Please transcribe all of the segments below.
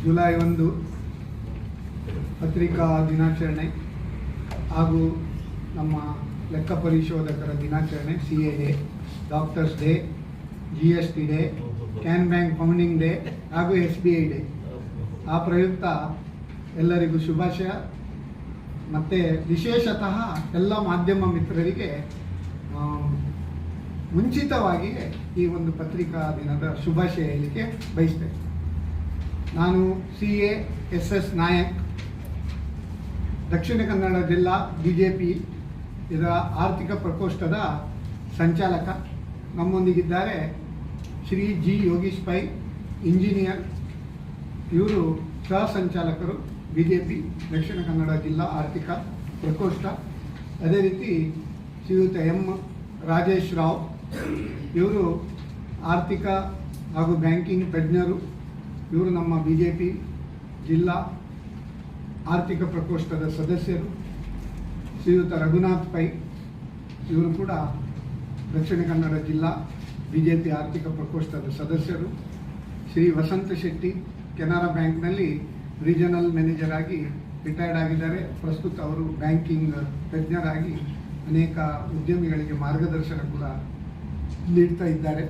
July 1 ಪತ್ರಿಕಾ ದಿನಾಚರಣೆ ಹಾಗೂ ನಮ್ಮ ಲೆಕ್ಕ ಪರಿಶೋಧಕರ ದಿನಾಚರಣೆ, CA day, doctors day, GST day, can bank founding day ಹಾಗೂ SBI ಡೇ. ಆ ಪ್ರಯುಕ್ತ ಎಲ್ಲರಿಗೂ ಶುಭಾಶಯ. ಮತ್ತು ವಿಶೇಷತಃ ಎಲ್ಲ ಮಾಧ್ಯಮ ಮಿತ್ರರಿಗೆ ಮುಂಚಿತವಾಗಿ ಈ ಒಂದು ಪತ್ರಿಕಾ ದಿನದ ಶುಭಾಶಯ ಹೇಳಲಿಕ್ಕೆ ಬಯಸ್ತೇನೆ. ನಾನು CA SS ನಾಯಕ್, ದಕ್ಷಿಣ ಕನ್ನಡ ಜಿಲ್ಲಾ BJP ಇದರ ಆರ್ಥಿಕ ಪ್ರಕೋಷ್ಠದ ಸಂಚಾಲಕ. ನಮ್ಮೊಂದಿಗಿದ್ದಾರೆ ಶ್ರೀ G ಯೋಗೀಶ್ ಪೈ, ಇಂಜಿನಿಯರ್, ಇವರು ಸಹ ಸಂಚಾಲಕರು BJP ದಕ್ಷಿಣ ಕನ್ನಡ ಜಿಲ್ಲಾ ಆರ್ಥಿಕ ಪ್ರಕೋಷ್ಠ. ಅದೇ ರೀತಿ ಶ್ರೀಯುತ M ರಾಜೇಶ್ ರಾವ್, ಇವರು ಆರ್ಥಿಕ ಹಾಗೂ ಬ್ಯಾಂಕಿಂಗ್ ತಜ್ಞರು, ಇವರು ನಮ್ಮ BJP ಜಿಲ್ಲಾ ಆರ್ಥಿಕ ಪ್ರಕೋಷ್ಠದ ಸದಸ್ಯರು. ಶ್ರೀಯುತ ರಘುನಾಥ್ ಪೈ, ಇವರು ಕೂಡ ದಕ್ಷಿಣ ಕನ್ನಡ ಜಿಲ್ಲಾ BJP ಆರ್ಥಿಕ ಪ್ರಕೋಷ್ಠದ ಸದಸ್ಯರು. ಶ್ರೀ ವಸಂತ ಶೆಟ್ಟಿ, ಕೆನರಾ ಬ್ಯಾಂಕ್ನಲ್ಲಿ ರೀಜನಲ್ ಮ್ಯಾನೇಜರ್ ಆಗಿ ರಿಟೈರ್ಡ್ ಆಗಿದ್ದಾರೆ. ಪ್ರಸ್ತುತ ಅವರು ಬ್ಯಾಂಕಿಂಗ್ ತಜ್ಞರಾಗಿ ಅನೇಕ ಉದ್ಯಮಿಗಳಿಗೆ ಮಾರ್ಗದರ್ಶನ ಕೂಡ ನೀಡ್ತಾ ಇದ್ದಾರೆ.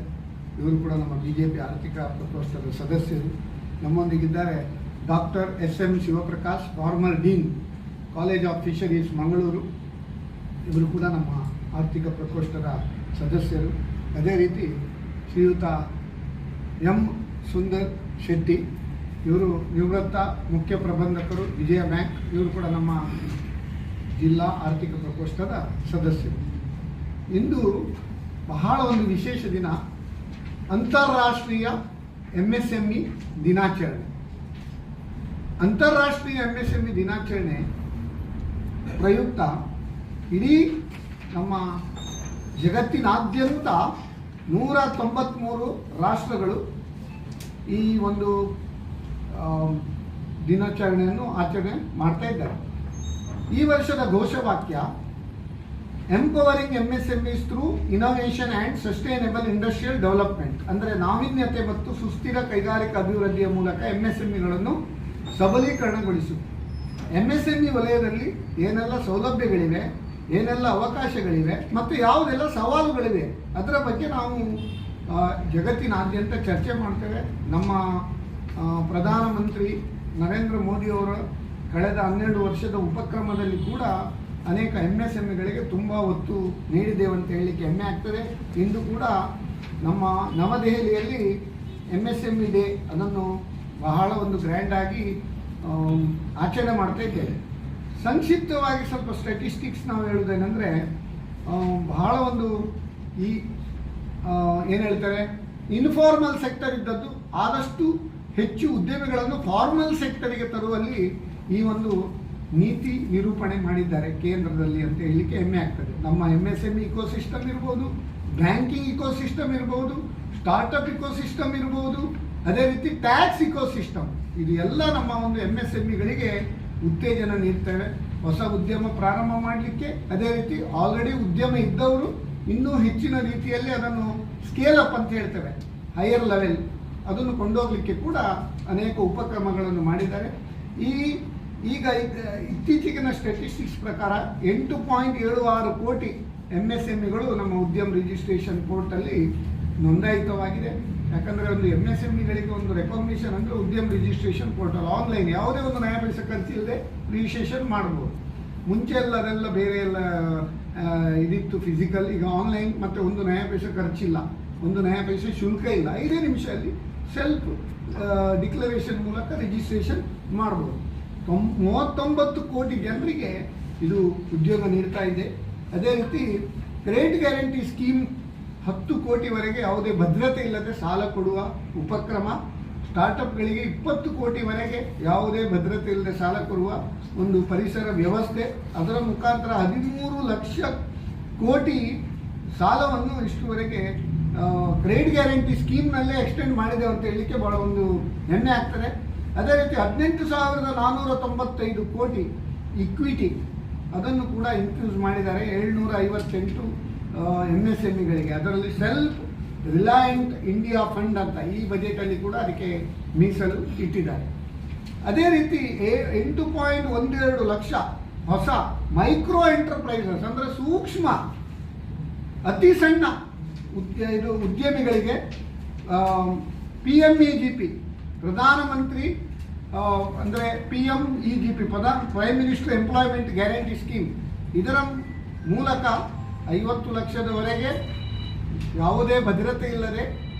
ಇವರು ಕೂಡ ನಮ್ಮ BJP ಆರ್ಥಿಕ ಪ್ರಕೋಷ್ಠದ ಸದಸ್ಯರು. ನಮ್ಮೊಂದಿಗಿದ್ದಾರೆ doctor SM Shivaprakash, former dean, college of fisheries, Mangaluru. ಇವರು ಕೂಡ ನಮ್ಮ ಆರ್ಥಿಕ ಪ್ರಕೋಷ್ಠದ ಸದಸ್ಯರು. ಅದೇ ರೀತಿ ಶ್ರೀಯುತ M ಸುಂದರ್ ಶೆಟ್ಟಿ, ಇವರು ನಿವೃತ್ತ ಮುಖ್ಯ ಪ್ರಬಂಧಕರು, ವಿಜಯ ಬ್ಯಾಂಕ್. ಇವರು ಕೂಡ ನಮ್ಮ ಜಿಲ್ಲಾ ಆರ್ಥಿಕ ಪ್ರಕೋಷ್ಠದ ಸದಸ್ಯರು. ಇಂದು ಬಹಳ ಒಂದು ವಿಶೇಷ ದಿನ, ಅಂತಾರಾಷ್ಟ್ರೀಯ MSME ದಿನಾಚರಣೆ. ಅಂತಾರಾಷ್ಟ್ರೀಯ MSME ದಿನಾಚರಣೆ ಪ್ರಯುಕ್ತ ಇಡೀ ನಮ್ಮ ಜಗತ್ತಿನಾದ್ಯಂತ 193 ರಾಷ್ಟ್ರಗಳು ಈ ಒಂದು ದಿನಾಚರಣೆಯನ್ನು ಆಚರಣೆ ಮಾಡ್ತಾ ಇದ್ದಾರೆ. ಈ ವರ್ಷದ ಘೋಷವಾಕ್ಯ empowering MSMEs through innovation and sustainable industrial development. ಅಂದರೆ ನಾವೀನ್ಯತೆ ಮತ್ತು ಸುಸ್ಥಿರ ಕೈಗಾರಿಕಾ ಅಭಿವೃದ್ಧಿಯ ಮೂಲಕ MSMEಗಳನ್ನು ಸಬಲೀಕರಣಗೊಳಿಸುವುದು. MSME ವಲಯದಲ್ಲಿ ಏನೆಲ್ಲ ಸೌಲಭ್ಯಗಳಿವೆ, ಏನೆಲ್ಲ ಅವಕಾಶಗಳಿವೆ ಮತ್ತು ಯಾವುದೆಲ್ಲ ಸವಾಲುಗಳಿವೆ, ಅದರ ಬಗ್ಗೆ ನಾವು ಜಗತ್ತಿನಾದ್ಯಂತ ಚರ್ಚೆ ಮಾಡ್ತೇವೆ. ನಮ್ಮ ಪ್ರಧಾನಮಂತ್ರಿ ನರೇಂದ್ರ ಮೋದಿಯವರ ಕಳೆದ 12 ವರ್ಷದ ಉಪಕ್ರಮದಲ್ಲಿ ಕೂಡ ಅನೇಕ MSMEಗಳಿಗೆ ತುಂಬ ಒತ್ತು ನೀಡಿದ್ದೇವೆ ಅಂತ ಹೇಳಲಿಕ್ಕೆ ಹೆಮ್ಮೆ ಆಗ್ತದೆ. ಇಂದು ಕೂಡ ನಮ್ಮ ನವದೆಹಲಿಯಲ್ಲಿ MSME ಡೇ ಅದನ್ನು ಬಹಳ ಒಂದು ಗ್ರ್ಯಾಂಡಾಗಿ ಆಚರಣೆ ಮಾಡ್ತಾ ಇದ್ದೇವೆ. ಸಂಕ್ಷಿಪ್ತವಾಗಿ ಸ್ವಲ್ಪ ಸ್ಟ್ಯಾಟಿಸ್ಟಿಕ್ಸ್ ನಾವು ಹೇಳುವುದೇನೆಂದರೆ, ಬಹಳ ಒಂದು ಈ ಏನು ಹೇಳ್ತಾರೆ, ಇನ್ಫಾರ್ಮಲ್ ಸೆಕ್ಟರ್ ಇದ್ದದ್ದು ಆದಷ್ಟು ಹೆಚ್ಚು ಉದ್ಯಮಿಗಳನ್ನು ಫಾರ್ಮಲ್ ಸೆಕ್ಟರಿಗೆ ತರುವಲ್ಲಿ ಈ ಒಂದು ನೀತಿ ನಿರೂಪಣೆ ಮಾಡಿದ್ದಾರೆ ಕೇಂದ್ರದಲ್ಲಿ ಅಂತ ಹೇಳಲಿಕ್ಕೆ ಹೆಮ್ಮೆ ಆಗ್ತದೆ. ನಮ್ಮ MSME ಇಕೋಸಿಸ್ಟಮ್ ಇರ್ಬೋದು, ಬ್ಯಾಂಕಿಂಗ್ ಇಕೋಸಿಸ್ಟಮ್ ಇರ್ಬೋದು, ಸ್ಟಾರ್ಟಪ್ ಇಕೋಸಿಸ್ಟಮ್ ಇರ್ಬೋದು, ಅದೇ ರೀತಿ ಟ್ಯಾಕ್ಸ್ ಇಕೋಸಿಸ್ಟಮ್, ಇದು ಎಲ್ಲ ನಮ್ಮ ಒಂದು MSMEಗಳಿಗೆ ಉತ್ತೇಜನ ನೀಡ್ತೇವೆ. ಹೊಸ ಉದ್ಯಮ ಪ್ರಾರಂಭ ಮಾಡಲಿಕ್ಕೆ, ಅದೇ ರೀತಿ ಆಲ್ರೆಡಿ ಉದ್ಯಮ ಇದ್ದವರು ಇನ್ನೂ ಹೆಚ್ಚಿನ ರೀತಿಯಲ್ಲಿ ಅದನ್ನು ಸ್ಕೇಲ್ ಅಪ್ ಅಂತ ಹೇಳ್ತೇವೆ, ಹೈಯರ್ ಲೆವೆಲ್, ಅದನ್ನು ಕೊಂಡೋಗಲಿಕ್ಕೆ ಕೂಡ ಅನೇಕ ಉಪಕ್ರಮಗಳನ್ನು ಮಾಡಿದ್ದಾರೆ. ಈಗ ಇತ್ತೀಚೆಗಿನ ಸ್ಟ್ಯಾಟಿಸ್ಟಿಕ್ಸ್ ಪ್ರಕಾರ 8.76 ಕೋಟಿ MSMEಗಳು ನಮ್ಮ ಉದ್ಯಮ ರಿಜಿಸ್ಟ್ರೇಷನ್ ಪೋರ್ಟಲ್ಲಿ ನೋಂದಾಯಿತವಾಗಿದೆ. ಯಾಕಂದರೆ ಒಂದು MSMEಗಳಿಗೆ ಒಂದು ರೆಕಗ್ನಿಷನ್ ಅಂದರೆ ಉದ್ಯಮ ರಿಜಿಸ್ಟ್ರೇಷನ್ ಪೋರ್ಟಲ್ ಆನ್ಲೈನ್, ಯಾವುದೇ ಒಂದು ನಯ ಪೈಸೆ ಖರ್ಚಿಲ್ಲದೆ ರಿಜಿಸ್ಟ್ರೇಷನ್ ಮಾಡ್ಬೋದು. ಮುಂಚೆ ಎಲ್ಲ ಅದೆಲ್ಲ ಬೇರೆ ಎಲ್ಲ ಇದಿತ್ತು ಫಿಸಿಕಲ್, ಈಗ ಆನ್ಲೈನ್, ಮತ್ತು ಒಂದು ನಯ ಪೈಸೆ ಖರ್ಚಿಲ್ಲ, ಒಂದು ನಯ ಪೈಸೆ ಶುಲ್ಕ ಇಲ್ಲ. 5 ನಿಮಿಷದಲ್ಲಿ ಸೆಲ್ಫ್ ಡಿಕ್ಲರೇಷನ್ ಮೂಲಕ ರಿಜಿಸ್ಟ್ರೇಷನ್ ಮಾಡ್ಬೋದು. 39 ಕೋಟಿ ಜನರಿಗೆ ಇದು ಉದ್ಯೋಗ ನೀಡ್ತಾ ಇದೆ. ಅದೇ ರೀತಿ ಕ್ರೆಡಿಟ್ ಗ್ಯಾರಂಟಿ ಸ್ಕೀಮ್ 10 ಕೋಟಿವರೆಗೆ ಯಾವುದೇ ಭದ್ರತೆ ಇಲ್ಲದೆ ಸಾಲ ಕೊಡುವ ಉಪಕ್ರಮ, ಸ್ಟಾರ್ಟಪ್ಗಳಿಗೆ 20 ಕೋಟಿವರೆಗೆ ಯಾವುದೇ ಭದ್ರತೆ ಇಲ್ಲದೆ ಸಾಲ ಕೊಡುವ ಒಂದು ಪರಿಸರ ವ್ಯವಸ್ಥೆ, ಅದರ ಮುಖಾಂತರ 13 ಲಕ್ಷ ಕೋಟಿ ಸಾಲವನ್ನು ಇಷ್ಟುವರೆಗೆ ಕ್ರೆಡಿಟ್ ಗ್ಯಾರಂಟಿ ಸ್ಕೀಮ್ನಲ್ಲೇ ಎಕ್ಸ್ಟೆಂಡ್ ಮಾಡಿದೆ ಅಂತ ಹೇಳಲಿಕ್ಕೆ ಭಾಳ ಒಂದು ಹೆಮ್ಮೆ ಆಗ್ತದೆ. ಅದೇ ರೀತಿ 18,495 ಕೋಟಿ ಇಕ್ವಿಟಿ ಅದನ್ನು ಕೂಡ ಇನ್ಕ್ರೀಸ್ ಮಾಡಿದ್ದಾರೆ 758 MSMEಗಳಿಗೆ. ಅದರಲ್ಲಿ ಸೆಲ್ಫ್ ರಿಲಯಂಟ್ ಇಂಡಿಯಾ ಫಂಡ್ ಅಂತ ಈ ಬಜೆಟಲ್ಲಿ ಕೂಡ ಅದಕ್ಕೆ ಮೀಸಲು ಇಟ್ಟಿದ್ದಾರೆ. ಅದೇ ರೀತಿ 8.12 ಲಕ್ಷ ಹೊಸ ಮೈಕ್ರೋ ಎಂಟರ್ಪ್ರೈಸಸ್ ಅಂದರೆ ಸೂಕ್ಷ್ಮ ಅತಿ ಸಣ್ಣ ಉದ್ಯಮಿಗಳಿಗೆ PMEGP ಪ್ರಧಾನಮಂತ್ರಿ ಅಂದರೆ PMEGP prime minister employment guarantee scheme ಇದರ ಮೂಲಕ 50 ಲಕ್ಷದವರೆಗೆ ಯಾವುದೇ ಭದ್ರತೆ ಇಲ್ಲದೆ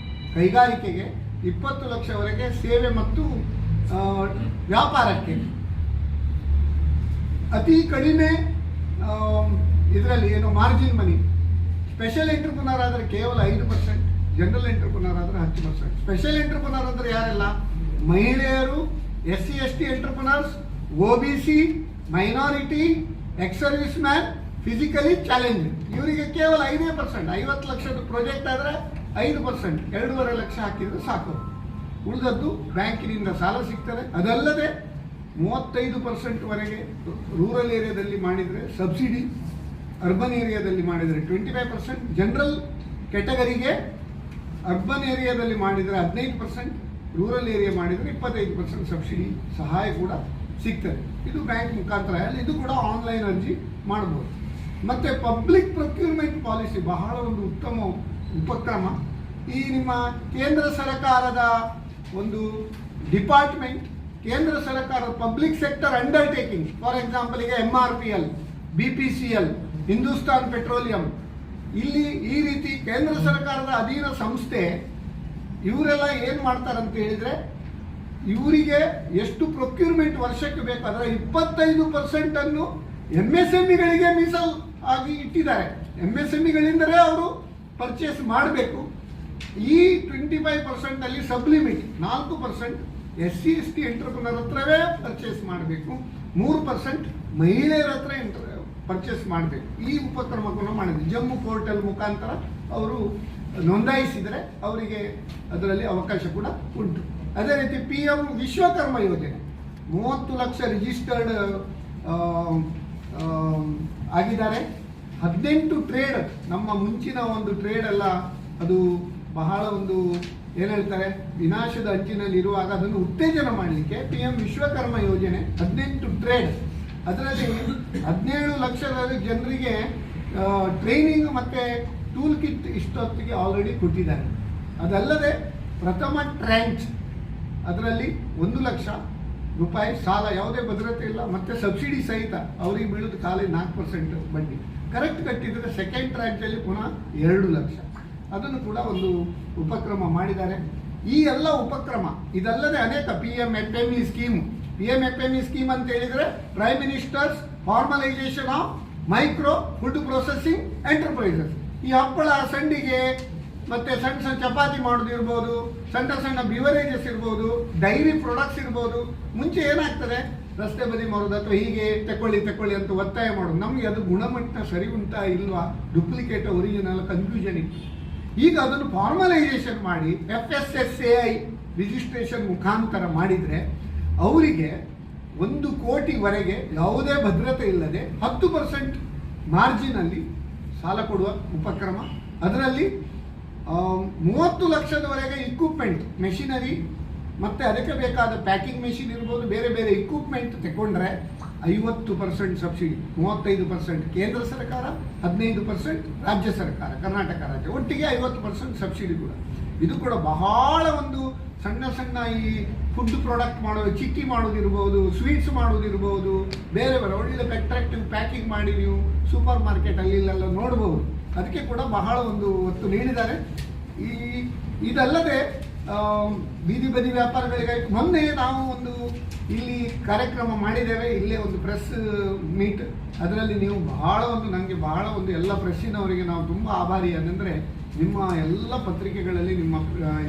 ಕೈಗಾರಿಕೆಗೆ 20 ಲಕ್ಷವರೆಗೆ ಸೇವೆ ಮತ್ತು ವ್ಯಾಪಾರಕ್ಕೆ ಅತಿ ಕಡಿಮೆ ಇದರಲ್ಲಿ ಏನು ಮಾರ್ಜಿನ್ ಮನಿ. ಸ್ಪೆಷಲ್ ಎಂಟರ್ಪ್ರನರ್ ಆದರೆ ಕೇವಲ 5%, ಜನರಲ್ ಎಂಟರ್ಪ್ರನರ್ ಆದರೆ 10%. ಸ್ಪೆಷಲ್ ಎಂಟರ್ಪ್ರನರ್ ಅಂದರೆ ಯಾರೆಲ್ಲ? ಮಹಿಳೆಯರು, SC/ST entrepreneurs, OBC, minority, ex service man, physically challenge, ಇವರಿಗೆ ಕೇವಲ 5%. 50 ಲಕ್ಷದ ಪ್ರಾಜೆಕ್ಟ್ ಆದರೆ 5%, 2.5 ಲಕ್ಷ ಹಾಕಿದ್ರೆ ಸಾಕು. ಉಳಿದದ್ದು ಬ್ಯಾಂಕಿನಿಂದ ಸಾಲ ಸಿಗ್ತದೆ. ಅದಲ್ಲದೆ 35% ವರೆಗೆ ರೂರಲ್ ಏರಿಯಾದಲ್ಲಿ ಮಾಡಿದರೆ ಸಬ್ಸಿಡಿ, ಅರ್ಬನ್ ಏರಿಯಾದಲ್ಲಿ ಮಾಡಿದರೆ 25%, ಜನರಲ್ ಕ್ಯಾಟಗರಿಗೆ ಅರ್ಬನ್ ಏರಿಯಾದಲ್ಲಿ ಮಾಡಿದರೆ 15%, ರೂರಲ್ ಏರಿಯಾ ಮಾಡಿದರೆ 25% ಸಬ್ಸಿಡಿ ಸಹಾಯ ಕೂಡ ಸಿಗ್ತದೆ. ಇದು ಬ್ಯಾಂಕ್ ಮುಖಾಂತರ. ಇದು ಕೂಡ ಆನ್ಲೈನ್ ಅರ್ಜಿ ಮಾಡ್ಬೋದು. ಮತ್ತು ಪಬ್ಲಿಕ್ ಪ್ರೊಕ್ಯೂರ್ಮೆಂಟ್ ಪಾಲಿಸಿ ಬಹಳ ಒಂದು ಉತ್ತಮ ಉಪಕ್ರಮ. ಈ ನಿಮ್ಮ ಕೇಂದ್ರ ಸರ್ಕಾರದ ಒಂದು ಡಿಪಾರ್ಟ್ಮೆಂಟ್, ಕೇಂದ್ರ ಸರ್ಕಾರದ public sector undertaking, for example ಈಗ MRPL, BPCL, ಹಿಂದೂಸ್ತಾನ್ ಪೆಟ್ರೋಲಿಯಂ, ಇಲ್ಲಿ ಈ ರೀತಿ ಕೇಂದ್ರ ಸರ್ಕಾರದ ಅಧೀನ ಸಂಸ್ಥೆ ಇವರೆಲ್ಲ ಏನು ಮಾಡ್ತಾರಂತ ಹೇಳಿದರೆ, ಇವರಿಗೆ ಎಷ್ಟು ಪ್ರೊಕ್ಯೂರ್ಮೆಂಟ್ ವರ್ಷಕ್ಕೆ ಬೇಕು ಅದರ 25% MSMEಗಳಿಗೆ ಮೀಸಲು ಆಗಿ ಇಟ್ಟಿದ್ದಾರೆ. MSMEಗಳಿಂದಲೇ ಅವರು ಪರ್ಚೇಸ್ ಮಾಡಬೇಕು. ಈ 25% ಅಲ್ಲಿ ಸಬ್ಲಿಮಿಟ್ 4% SC/ST ಎಂಟರ್ಪ್ರನರ್ ಹತ್ರವೇ ಪರ್ಚೇಸ್ ಮಾಡಬೇಕು, 3% ಮಹಿಳೆಯರ ಹತ್ರ ಪರ್ಚೇಸ್ ಮಾಡಬೇಕು. ಈ ಉಪಕ್ರಮವನ್ನು ಮಾಡಿದ್ರು. ಜಮ್ಮು ಪೋರ್ಟಲ್ ಮುಖಾಂತರ ಅವರು ನೋಂದಾಯಿಸಿದರೆ ಅವರಿಗೆ ಅದರಲ್ಲಿ ಅವಕಾಶ ಕೂಡ ಉಂಟು. ಅದೇ ರೀತಿ PM ವಿಶ್ವಕರ್ಮ ಯೋಜನೆ 30 ಲಕ್ಷ ರಿಜಿಸ್ಟರ್ಡ್ ಆಗಿದ್ದಾರೆ. 18 ಟ್ರೇಡ್, ನಮ್ಮ ಮುಂಚಿನ ಒಂದು ಟ್ರೇಡ್ ಎಲ್ಲ ಅದು ಬಹಳ ಒಂದು ಏನು ಹೇಳ್ತಾರೆ ವಿನಾಶದ ಅಂಚಿನಲ್ಲಿ ಇರುವಾಗ ಅದನ್ನು ಉತ್ತೇಜನ ಮಾಡಲಿಕ್ಕೆ PM ವಿಶ್ವಕರ್ಮ ಯೋಜನೆ 18 ಟ್ರೇಡ್, ಅದರಲ್ಲಿ 17 ಲಕ್ಷದ ಜನರಿಗೆ ಟ್ರೈನಿಂಗ್ ಮತ್ತು ಟೂಲ್ ಕಿಟ್ ಇಷ್ಟೊತ್ತಿಗೆ ಆಲ್ರೆಡಿ ಕೊಟ್ಟಿದ್ದಾರೆ. ಅದಲ್ಲದೆ ಪ್ರಥಮ ಟ್ರ್ಯಾಂಚ್ ಅದರಲ್ಲಿ 1 ಲಕ್ಷ ರೂಪಾಯಿ ಸಾಲ, ಯಾವುದೇ ಭದ್ರತೆ ಇಲ್ಲ, ಮತ್ತು ಸಬ್ಸಿಡಿ ಸಹಿತ ಅವರಿಗೆ ಬೀಳೋದು ಖಾಲಿ 4% ಬಡ್ಡಿ. ಕರೆಕ್ಟ್ ಕಟ್ಟಿದರೆ ಸೆಕೆಂಡ್ ಟ್ರ್ಯಾಂಚಲ್ಲಿ ಪುನಃ 2 ಲಕ್ಷ. ಅದನ್ನು ಕೂಡ ಒಂದು ಉಪಕ್ರಮ ಮಾಡಿದ್ದಾರೆ. ಈ ಎಲ್ಲ ಉಪಕ್ರಮ ಇದಲ್ಲದೆ ಅನೇಕ PMFME ಸ್ಕೀಮ್. PMFME ಸ್ಕೀಮ್ ಅಂತ ಹೇಳಿದರೆ prime ministers formalisation of micro food processing enterprises. ಈ ಹಪ್ಪಳ, ಸಂಡಿಗೆ ಮತ್ತು ಸಣ್ಣ ಸಣ್ಣ ಚಪಾತಿ ಮಾಡೋದಿರ್ಬೋದು, ಸಣ್ಣ ಸಣ್ಣ ಬಿವರೇಜಸ್ ಇರ್ಬೋದು, ಡೈರಿ ಪ್ರಾಡಕ್ಟ್ಸ್ ಇರ್ಬೋದು. ಮುಂಚೆ ಏನಾಗ್ತದೆ, ರಸ್ತೆ ಬದಿ ಮಾರೋದು ಅಥವಾ ಹೀಗೆ ತಗೊಳ್ಳಿ ಅಂತ ಒತ್ತಾಯ ಮಾಡೋದು. ನಮಗೆ ಅದು ಗುಣಮಟ್ಟ ಸರಿ ಉಂಟಾ ಇಲ್ವಾ, ಡುಪ್ಲಿಕೇಟ್ ಒರಿಜಿನಲ್ ಕನ್ಫ್ಯೂಷನ್ ಇತ್ತು. ಈಗ ಅದನ್ನು ಫಾರ್ಮಲೈಸೇಷನ್ ಮಾಡಿ FSSAI ರಿಜಿಸ್ಟ್ರೇಷನ್ ಮುಖಾಂತರ ಮಾಡಿದರೆ ಅವರಿಗೆ 1 ಕೋಟಿವರೆಗೆ ಯಾವುದೇ ಭದ್ರತೆ ಇಲ್ಲದೆ 10% ಮಾರ್ಜಿನಲ್ಲಿ ಸಾಲ ಕೊಡುವ ಉಪಕ್ರಮ. ಅದರಲ್ಲಿ 30 ಲಕ್ಷದವರೆಗೆ ಇಕ್ವಿಪ್ಮೆಂಟ್, ಮೆಷಿನರಿ ಮತ್ತು ಅದಕ್ಕೆ ಬೇಕಾದ ಪ್ಯಾಕಿಂಗ್ ಮೆಷಿನ್ ಇರ್ಬೋದು, ಬೇರೆ ಬೇರೆ ಇಕ್ವಿಪ್ಮೆಂಟ್ ತಗೊಂಡ್ರೆ 50% ಸಬ್ಸಿಡಿ, 35% ಕೇಂದ್ರ ಸರ್ಕಾರ, 15% ರಾಜ್ಯ ಸರ್ಕಾರ, ಕರ್ನಾಟಕ ರಾಜ್ಯ, ಒಟ್ಟಿಗೆ 50% ಸಬ್ಸಿಡಿ ಕೂಡ. ಇದು ಕೂಡ ಬಹಳ ಒಂದು ಸಣ್ಣ ಸಣ್ಣ ಈ ಫುಡ್ ಪ್ರಾಡಕ್ಟ್ ಮಾಡೋದು, ಚಿಕ್ಕಿ ಮಾಡೋದಿರ್ಬೋದು, ಸ್ವೀಟ್ಸ್ ಮಾಡೋದಿರ್ಬೋದು, ಬೇರೆ ಬೇರೆ ಒಳ್ಳೆ ಅಟ್ರಾಕ್ಟಿವ್ ಪ್ಯಾಕಿಂಗ್ ಮಾಡಿ ನೀವು ಸೂಪರ್ ಮಾರ್ಕೆಟ್ ಅಲ್ಲೆಲ್ಲ ನೋಡ್ಬೋದು. ಅದಕ್ಕೆ ಕೂಡ ಬಹಳ ಒಂದು ಒತ್ತು ನೀಡಿದ್ದಾರೆ. ಇದಲ್ಲದೆ ಬೀದಿ ಬದಿ ವ್ಯಾಪಾರಗಳಿಗೆ ಮೊನ್ನೆ ನಾವು ಒಂದು ಇಲ್ಲಿ ಕಾರ್ಯಕ್ರಮ ಮಾಡಿದ್ದೇವೆ, ಇಲ್ಲೇ ಒಂದು ಪ್ರೆಸ್ ಮೀಟ್. ಅದರಲ್ಲಿ ನೀವು ನನಗೆ ಬಹಳ ಒಂದು ಎಲ್ಲ ಪ್ರೆಸ್ಸಿನವರಿಗೆ ನಾವು ತುಂಬ ಆಭಾರಿ. ಅಂದರೆ ನಿಮ್ಮ ಎಲ್ಲ ಪತ್ರಿಕೆಗಳಲ್ಲಿ, ನಿಮ್ಮ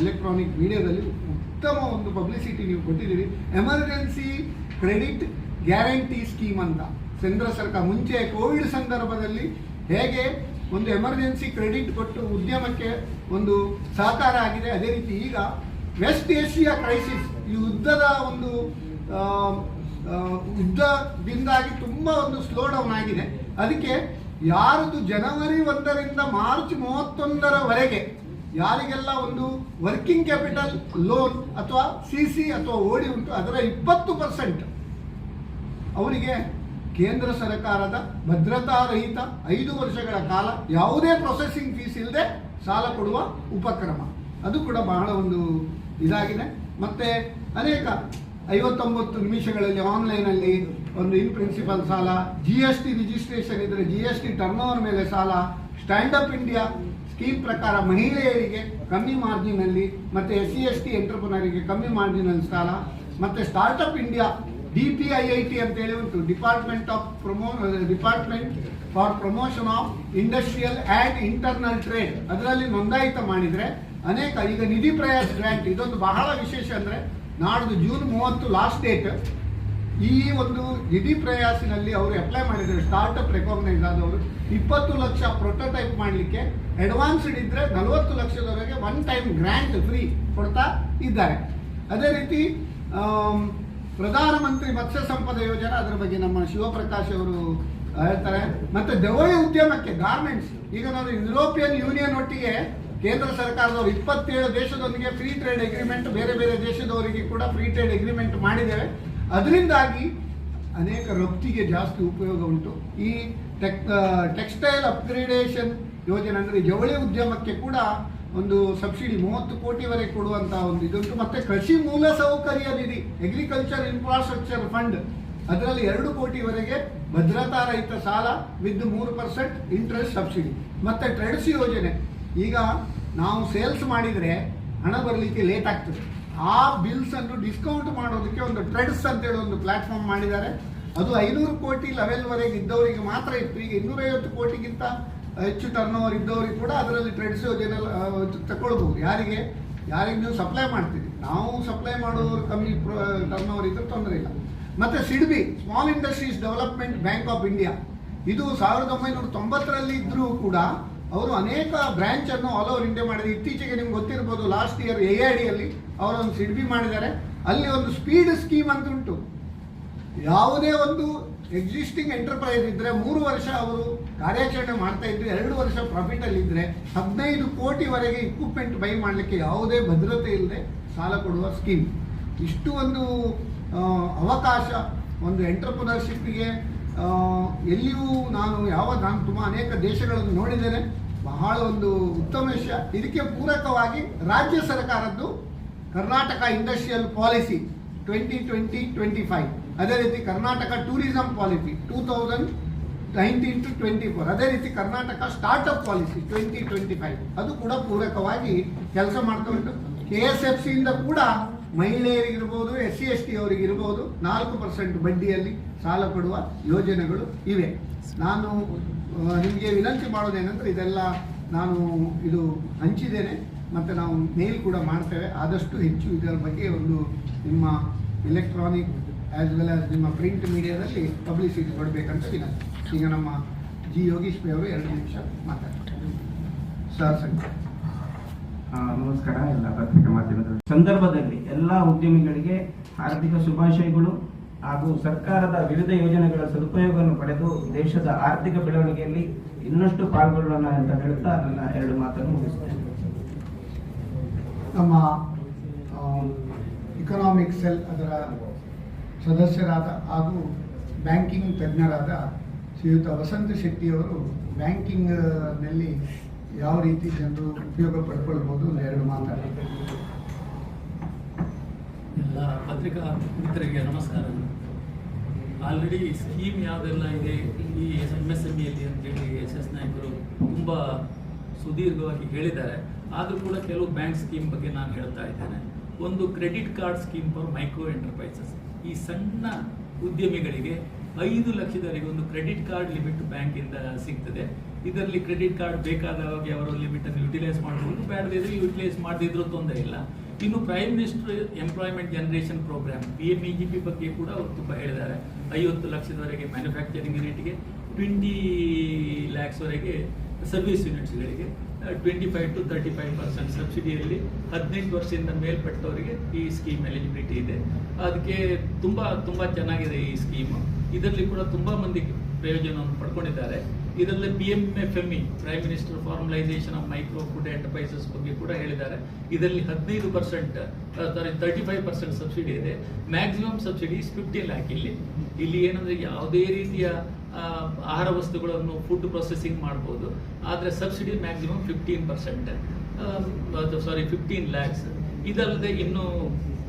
ಎಲೆಕ್ಟ್ರಾನಿಕ್ ಮೀಡಿಯಾದಲ್ಲಿ ಉತ್ತಮ ಒಂದು ಪಬ್ಲಿಸಿಟಿ ನೀವು ಕೊಟ್ಟಿದ್ದೀರಿ. ಎಮರ್ಜೆನ್ಸಿ ಕ್ರೆಡಿಟ್ ಗ್ಯಾರಂಟಿ ಸ್ಕೀಮ್ ಅಂತ ಕೇಂದ್ರ ಸರ್ಕಾರ ಮುಂಚೆ ಕೋವಿಡ್ ಸಂದರ್ಭದಲ್ಲಿ ಹೇಗೆ ಒಂದು ಎಮರ್ಜೆನ್ಸಿ ಕ್ರೆಡಿಟ್ ಕೊಟ್ಟು ಉದ್ಯಮಕ್ಕೆ ಒಂದು ಸಹಕಾರ ಆಗಿದೆ, ಅದೇ ರೀತಿ ಈಗ ವೆಸ್ಟ್ ಏಷ್ಯಾ ಕ್ರೈಸಿಸ್, ಈ ಯುದ್ಧದ ಒಂದು ಯುದ್ಧದಿಂದಾಗಿ ತುಂಬ ಒಂದು ಸ್ಲೋ ಡೌನ್ ಆಗಿದೆ. ಅದಕ್ಕೆ ಯಾರದು ಜನವರಿ 1ರಿಂದ ಮಾರ್ಚ್ 31ರವರೆಗೆ ಯಾರಿಗೆಲ್ಲ ಒಂದು ವರ್ಕಿಂಗ್ ಕ್ಯಾಪಿಟಲ್ ಲೋನ್ ಅಥವಾ CC ಅಥವಾ OD ಉಂಟು ಅದರ 20% ಅವರಿಗೆ ಕೇಂದ್ರ ಸರ್ಕಾರದ ಭದ್ರತಾರಹಿತ 5 ವರ್ಷಗಳ ಕಾಲ ಯಾವುದೇ ಪ್ರೊಸೆಸಿಂಗ್ ಫೀಸ್ ಇಲ್ಲದೆ ಸಾಲ ಕೊಡುವ ಉಪಕ್ರಮ. ಅದು ಕೂಡ ಬಹಳ ಒಂದು ಇದಾಗಿದೆ. ಮತ್ತೆ ಅನೇಕ 59 ನಿಮಿಷಗಳಲ್ಲಿ ಆನ್ಲೈನಲ್ಲಿ ಒಂದು ಇನ್ ಪ್ರಿನ್ಸಿಪಲ್ ಸಾಲ, GST ರಿಜಿಸ್ಟ್ರೇಷನ್ ಇದ್ರೆ GST ಟರ್ನ್ ಓವರ್ ಮೇಲೆ ಸಾಲ, ಸ್ಟ್ಯಾಂಡ್ ಅಪ್ ಇಂಡಿಯಾ ಸ್ಕೀಮ್ ಪ್ರಕಾರ ಮಹಿಳೆಯರಿಗೆ ಕಮ್ಮಿ ಮಾರ್ಜಿನಲ್ಲಿ ಮತ್ತೆ SC/ST ಎಂಟರ್ಪ್ರನರಿಗೆ ಕಮ್ಮಿ ಮಾರ್ಜಿನಲ್ಲಿ ಸಾಲ, ಮತ್ತೆ ಸ್ಟಾರ್ಟ್ಅಪ್ ಇಂಡಿಯಾ DPIIT ಅಂತ ಹೇಳಿ ಉಂಟು, department for promotion of industrial and internal trade, ಅದರಲ್ಲಿ ನೋಂದಾಯಿತ ಮಾಡಿದರೆ ಅನೇಕ ಈಗ ನಿಧಿ ಪ್ರಯಾಸ್ ಗ್ರಾಂಟ್ ಇದೊಂದು ಬಹಳ ವಿಶೇಷ. ಅಂದರೆ ನಾಡ್ದು ಜೂನ್ 30 ಲಾಸ್ಟ್ ಡೇಟ್. ಈ ಒಂದು ನಿಧಿ ಪ್ರಯಾಸಿನಲ್ಲಿ ಅವರು ಅಪ್ಲೈ ಮಾಡಿದ್ದಾರೆ, ಸ್ಟಾರ್ಟ್ಅಪ್ ರೆಕಾಗ್ನೈಸ್ ಆದವರು 20 ಲಕ್ಷ ಪ್ರೊಟೋಟೈಪ್ ಮಾಡಲಿಕ್ಕೆ ಅಡ್ವಾನ್ಸ್ಡ್ ಇದ್ದರೆ 40 ಲಕ್ಷದವರೆಗೆ ಒನ್ ಟೈಮ್ ಗ್ರಾಂಟ್ ಫ್ರೀ ಕೊಡ್ತಾ ಇದ್ದಾರೆ. ಅದೇ ರೀತಿ ಪ್ರಧಾನಮಂತ್ರಿ ಮತ್ಸ್ಯ ಸಂಪದ ಯೋಜನೆ, ಅದರ ಬಗ್ಗೆ ನಮ್ಮ ಶಿವಪ್ರಕಾಶ್ ಅವರು ಹೇಳ್ತಾರೆ. ಮತ್ತೆ ಜವಳಿ ಉದ್ಯಮಕ್ಕೆ ಗಾರ್ಮೆಂಟ್ಸ್, ಈಗ ನಾವು ಯುರೋಪಿಯನ್ ಯೂನಿಯನ್ ಒಟ್ಟಿಗೆ ಕೇಂದ್ರ ಸರ್ಕಾರದವರು 27 ದೇಶದೊಂದಿಗೆ ಫ್ರೀ ಟ್ರೇಡ್ ಅಗ್ರಿಮೆಂಟ್, ಬೇರೆ ಬೇರೆ ದೇಶದವರಿಗೆ ಕೂಡ ಫ್ರೀ ಟ್ರೇಡ್ ಅಗ್ರಿಮೆಂಟ್ ಮಾಡಿದ್ದೇವೆ. ಅದರಿಂದಾಗಿ ಅನೇಕ ರಫ್ತಿಗೆ ಜಾಸ್ತಿ ಉಪಯೋಗ ಉಂಟು. ಈ ಟೆಕ್ಸ್ಟೈಲ್ ಅಪ್ಗ್ರೇಡೇಷನ್ ಯೋಜನೆ ಅಂದರೆ ಜವಳಿ ಉದ್ಯಮಕ್ಕೆ ಕೂಡ ಒಂದು ಸಬ್ಸಿಡಿ 30 ಕೋಟಿವರೆಗೆ ಕೊಡುವಂತಹ ಒಂದು ಇದುಂಟು. ಮತ್ತೆ ಕೃಷಿ ಮೂಲಸೌಕರ್ಯ ನಿಧಿ, ಅಗ್ರಿಕಲ್ಚರ್ ಇನ್ಫ್ರಾಸ್ಟ್ರಕ್ಚರ್ ಫಂಡ್, ಅದರಲ್ಲಿ 2 ಕೋಟಿವರೆಗೆ ಭದ್ರತಾ ರಹಿತ ಸಾಲ ವಿತ್ 3% ಇಂಟ್ರೆಸ್ಟ್ ಸಬ್ಸಿಡಿ. ಮತ್ತೆ ಟ್ರೆಡ್ಸ್ ಯೋಜನೆ, ಈಗ ನಾವು ಸೇಲ್ಸ್ ಮಾಡಿದರೆ ಹಣ ಬರಲಿಕ್ಕೆ ಲೇಟ್ ಆಗ್ತದೆ, ಆ ಬಿಲ್ಸ್ ಅನ್ನು ಡಿಸ್ಕೌಂಟ್ ಮಾಡೋದಕ್ಕೆ ಒಂದು ಟ್ರೆಡ್ಸ್ ಅಂತೇಳಿ ಒಂದು ಪ್ಲಾಟ್ಫಾರ್ಮ್ ಮಾಡಿದ್ದಾರೆ. ಅದು 500 ಕೋಟಿ ಲೆವೆಲ್ವರೆಗೆ ಇದ್ದವರಿಗೆ ಮಾತ್ರ ಇತ್ತು. ಈಗ 250 ಕೋಟಿಗಿಂತ ಹೆಚ್ಚು ಟರ್ನ್ ಓವರ್ ಇದ್ದವರಿಗೆ ಕೂಡ ಅದರಲ್ಲಿ ಟ್ರೆಡ್ಸ್ ಯೋಜನೆ ತಗೊಳ್ಬಹುದು. ಯಾರಿಗೆ ನೀವು ಸಪ್ಲೈ ಮಾಡ್ತೀರಿ, ನಾವು ಸಪ್ಲೈ ಮಾಡೋರು ಕಮ್ಮಿ ಟರ್ನ್ ಓವರ್ ಇದ್ದರೆ ತೊಂದರೆ ಇಲ್ಲ. ಮತ್ತೆ SIDBI, small industries development bank of India, ಇದು 1990ರಲ್ಲಿ ಇದ್ರೂ ಕೂಡ ಅವರು ಅನೇಕ ಬ್ರಾಂಚ್ ಅನ್ನು ಆಲ್ ಓವರ್ ಇಂಡಿಯಾ ಮಾಡಿದ್ದಾರೆ. ಇತ್ತೀಚೆಗೆ ನಿಮ್ಗೆ ಗೊತ್ತಿರ್ಬೋದು, ಲಾಸ್ಟ್ ಇಯರ್ AIDಯಲ್ಲಿ ಅವರೊಂದು ಸಿಡ್ಬಿ ಮಾಡಿದ್ದಾರೆ. ಅಲ್ಲಿ ಒಂದು ಸ್ಪೀಡ್ ಸ್ಕೀಮ್ ಅಂತ ಉಂಟು. ಯಾವುದೇ ಒಂದು ಎಕ್ಸಿಸ್ಟಿಂಗ್ ಎಂಟರ್ಪ್ರೈಸ್ ಇದ್ರೆ 3 ವರ್ಷ ಅವರು ಕಾರ್ಯಾಚರಣೆ ಮಾಡ್ತಾ ಇದ್ರೆ 2 ವರ್ಷ ಪ್ರಾಫಿಟ್ ಅಲ್ಲಿ ಇದ್ರೆ 15 ಕೋಟಿವರೆಗೆ ಇಕ್ವಿಪ್ಮೆಂಟ್ ಬೈ ಮಾಡಲಿಕ್ಕೆ ಯಾವುದೇ ಭದ್ರತೆ ಇಲ್ಲದೆ ಸಾಲ ಕೊಡುವ ಸ್ಕೀಮ್. ಇಷ್ಟು ಒಂದು ಅವಕಾಶ ಒಂದು ಎಂಟರ್ಪ್ರಿನರ್ಶಿಪ್ಗೆ ಎಲ್ಲಿಯೂ ನಾನು ತುಂಬ ಅನೇಕ ದೇಶಗಳನ್ನು ನೋಡಿದ್ದೇನೆ. ಬಹಳ ಒಂದು ಉತ್ತಮ ವಿಷಯ. ಇದಕ್ಕೆ ಪೂರಕವಾಗಿ ರಾಜ್ಯ ಸರ್ಕಾರದ್ದು ಕರ್ನಾಟಕ ಇಂಡಸ್ಟ್ರಿಯಲ್ ಪಾಲಿಸಿ 2020-25, ಅದೇ ರೀತಿ ಕರ್ನಾಟಕ ಟೂರಿಸಂ ಪಾಲಿಸಿ 2019-24, ಅದೇ ರೀತಿ ಕರ್ನಾಟಕ ಸ್ಟಾರ್ಟ್ಅಪ್ ಪಾಲಿಸಿ 2025, ಅದು ಕೂಡ ಪೂರಕವಾಗಿ ಕೆಲಸ ಮಾಡ್ತಾ ಉಂಟು. KSFC ಇಂದ ಕೂಡ ಮಹಿಳೆಯರಿಗಿರ್ಬೋದು, SC/ST ಅವರಿಗಿರ್ಬೋದು 4% ಬಡ್ಡಿಯಲ್ಲಿ ಸಾಲ ಕೊಡುವ ಯೋಜನೆಗಳು ಇವೆ. ನಾನು ನಿಮಗೆ ವಿನಂತಿ ಮಾಡೋದೇನೆಂದರೆ, ಇದೆಲ್ಲ ನಾನು ಇದು ಹಂಚಿದ್ದೇನೆ ಮತ್ತು ನಾವು ಮೇಲ್ ಕೂಡ ಮಾಡ್ತೇವೆ. ಆದಷ್ಟು ಹೆಚ್ಚು ಇದರ ಬಗ್ಗೆ ಒಂದು ನಿಮ್ಮ ಎಲೆಕ್ಟ್ರಾನಿಕ್ ಆ್ಯಸ್ ವೆಲ್ ಆಸ್ ನಿಮ್ಮ ಪ್ರಿಂಟ್ ಮೀಡಿಯಾದಲ್ಲಿ ಪಬ್ಲಿಸಿಟಿ ಕೊಡಬೇಕಂತ ವಿನಂತಿ. ಈಗ ನಮ್ಮ ಯೋಗೀಶ್ ಪೈ ಅವರು 2 ನಿಮಿಷ ಮಾತಾಡ್ತಾರೆ. ಸರ್ ಸಂಖ್ಯೆ. ನಮಸ್ಕಾರ ಎಲ್ಲ ಪತ್ರಿಕಾ ಮಾಧ್ಯಮದ ಸಂದರ್ಭದಲ್ಲಿ ಎಲ್ಲ ಉದ್ಯಮಿಗಳಿಗೆ ಆರ್ಥಿಕ ಶುಭಾಶಯಗಳು ಹಾಗೂ ಸರ್ಕಾರದ ವಿವಿಧ ಯೋಜನೆಗಳ ಸದುಪಯೋಗವನ್ನು ಪಡೆದು ದೇಶದ ಆರ್ಥಿಕ ಬೆಳವಣಿಗೆಯಲ್ಲಿ ಇನ್ನಷ್ಟು ಪಾಲ್ಗೊಳ್ಳೋಣ ಅಂತ ಹೇಳ್ತಾ ನನ್ನ 2 ಮಾತನ್ನು ಮುಗಿಸ್ತೇನೆ. ನಮ್ಮ ಇಕನಾಮಿಕ್ ಸೆಲ್ ಅದರ ಸದಸ್ಯರಾದ ಹಾಗೂ ಬ್ಯಾಂಕಿಂಗ್ ತಜ್ಞರಾದ ಶ್ರೀಯುತ ವಸಂತ ಶೆಟ್ಟಿಯವರು ಬ್ಯಾಂಕಿಂಗ್ನಲ್ಲಿ ಯಾವ ರೀತಿ ಜನರು ಉಪಯೋಗ ಪಡ್ಕೊಳ್ಬೋದು 2 ಮಾತಾಡ್ತಾರೆ. ಎಲ್ಲ ಪತ್ರಿಕಾ ಮಿತ್ರರಿಗೆ ನಮಸ್ಕಾರಗಳು. ಆಲ್ರೆಡಿ ಸ್ಕೀಮ್ ಯಾವುದೆಲ್ಲ ಇದೆ ಈ MSMEಯಲ್ಲಿ ಅಂತೇಳಿ SS ನಾಯಕರು ತುಂಬ ಸುದೀರ್ಘವಾಗಿ ಹೇಳಿದ್ದಾರೆ. ಆದರೂ ಕೂಡ ಕೆಲವು ಬ್ಯಾಂಕ್ ಸ್ಕೀಮ್ ಬಗ್ಗೆ ನಾನು ಹೇಳ್ತಾ ಇದ್ದೇನೆ. ಒಂದು credit card scheme for micro enterprises. ಈ ಸಣ್ಣ ಉದ್ಯಮಿಗಳಿಗೆ 5 ಲಕ್ಷದವರೆಗೆ ಒಂದು ಕ್ರೆಡಿಟ್ ಕಾರ್ಡ್ ಲಿಮಿಟ್ ಬ್ಯಾಂಕಿಂದ ಸಿಗ್ತದೆ. ಇದರಲ್ಲಿ ಕ್ರೆಡಿಟ್ ಕಾರ್ಡ್ ಬೇಕಾದವಾಗ ಅವರು ಲಿಮಿಟನ್ನು ಯುಟಿಲೈಸ್ ಮಾಡಬಹುದು, ಬೇಡದಿದ್ರೆ ಯುಟಿಲೈಸ್ ಮಾಡದಿದ್ರೂ ತೊಂದರೆ ಇಲ್ಲ. ಇನ್ನು prime minister employment generation program PMEGP ಬಗ್ಗೆ ಕೂಡ ಅವರು ತುಂಬ ಹೇಳಿದ್ದಾರೆ. 50 ಲಕ್ಷದವರೆಗೆ ಮ್ಯಾನುಫ್ಯಾಕ್ಚರಿಂಗ್ ಯೂನಿಟ್ಗೆ, 20 ಲ್ಯಾಕ್ಸ್ವರೆಗೆ ಸರ್ವಿಸ್ ಯೂನಿಟ್ಸ್ಗಳಿಗೆ 25 to 35% ಸಬ್ಸಿಡಿಯಲ್ಲಿ 18 ವರ್ಷದಿಂದ ಮೇಲ್ಪಟ್ಟವರಿಗೆ ಈ ಸ್ಕೀಮ್ ಎಲಿಜಿಬಿಲಿಟಿ ಇದೆ. ಅದಕ್ಕೆ ತುಂಬ ಚೆನ್ನಾಗಿದೆ ಈ ಸ್ಕೀಮು. ಇದರಲ್ಲಿ ಕೂಡ ತುಂಬ ಮಂದಿ ಪ್ರಯೋಜನವನ್ನು ಪಡ್ಕೊಂಡಿದ್ದಾರೆ. ಇದರಲ್ಲಿ PMFME prime minister formalisation of micro food enterprises ಬಗ್ಗೆ ಕೂಡ ಹೇಳಿದ್ದಾರೆ. ಇದರಲ್ಲಿ 35% ಸಬ್ಸಿಡಿ ಇದೆ. Maximum subsidy 15 lac. ಇಲ್ಲಿ ಏನಂದ್ರೆ ಯಾವುದೇ ರೀತಿಯ ಆಹಾರ ವಸ್ತುಗಳನ್ನು ಫುಡ್ ಪ್ರೊಸೆಸಿಂಗ್ ಮಾಡ್ಬೋದು, ಆದರೆ ಸಬ್ಸಿಡಿ ಮ್ಯಾಕ್ಸಿಮಮ್ 15%, 15 ಲ್ಯಾಕ್ಸ್. ಇದಲ್ಲದೆ ಇನ್ನು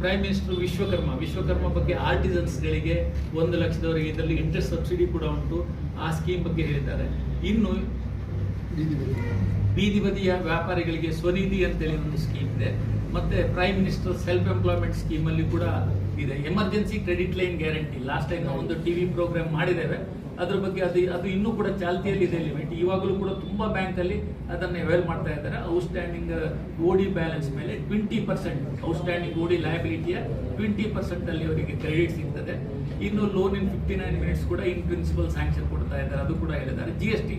ಪ್ರೈಮ್ ಮಿನಿಸ್ಟರ್ ವಿಶ್ವಕರ್ಮ ಬಗ್ಗೆ ಆರ್ಟಿಸನ್ಸ್ಗಳಿಗೆ 1 ಲಕ್ಷದವರೆಗೆ ಇದರಲ್ಲಿ ಇಂಟ್ರೆಸ್ಟ್ ಸಬ್ಸಿಡಿ ಕೂಡ ಉಂಟು. ಆ ಸ್ಕೀಮ್ ಬಗ್ಗೆ ಹೇಳಿದ್ದಾರೆ. ಇನ್ನು ಬೀದಿ ಬದಿಯ ವ್ಯಾಪಾರಿಗಳಿಗೆ ಸ್ವನಿಧಿ ಅಂತೇಳಿ ಒಂದು ಸ್ಕೀಮ್ ಇದೆ. ಮತ್ತೆ prime minister self employment scheme ಅಲ್ಲಿ ಕೂಡ ಇದೆ. Emergency credit line guarantee last time ನಾವು ಒಂದು ಟಿವಿ ಪ್ರೋಗ್ರಾಮ್ ಮಾಡಿದ್ದೇವೆ. ಅದ್ರ ಬಗ್ಗೆ ಅದು ಇನ್ನೂ ಕೂಡ ಚಾಲ್ತಿಯಲ್ಲಿ ಇದೆ ಲಿಮಿಟ್. ಇವಾಗಲೂ ಕೂಡ ತುಂಬಾ ಬ್ಯಾಂಕ್ ಅಲ್ಲಿ ಅದನ್ನ ಅವೈಲ್ ಮಾಡ್ತಾ ಇದ್ದಾರೆ. ಔಟ್ಸ್ಟ್ಯಾಂಡಿಂಗ್ ಓಡಿ ಬ್ಯಾಲೆನ್ಸ್ ಮೇಲೆ 20% ಔಟ್ಸ್ಟ್ಯಾಂಡಿಂಗ್ ಓಡಿ ಲಯಬಿಲಿಟಿಯ 20% ಅಲ್ಲಿ ಅವರಿಗೆ ಕ್ರೆಡಿಟ್ ಸಿಗ್ತದೆ. ಇನ್ನು ಲೋನ್ ಇನ್ 59 ಮಿನಿಟ್ಸ್ ಕೂಡ ಇನ್ ಪ್ರಿನ್ಸಿಪಲ್ ಸ್ಯಾಂಕ್ಷನ್ ಕೊಡ್ತಾ ಇದ್ದಾರೆ, ಅದು ಕೂಡ ಹೇಳಿದ್ದಾರೆ. GST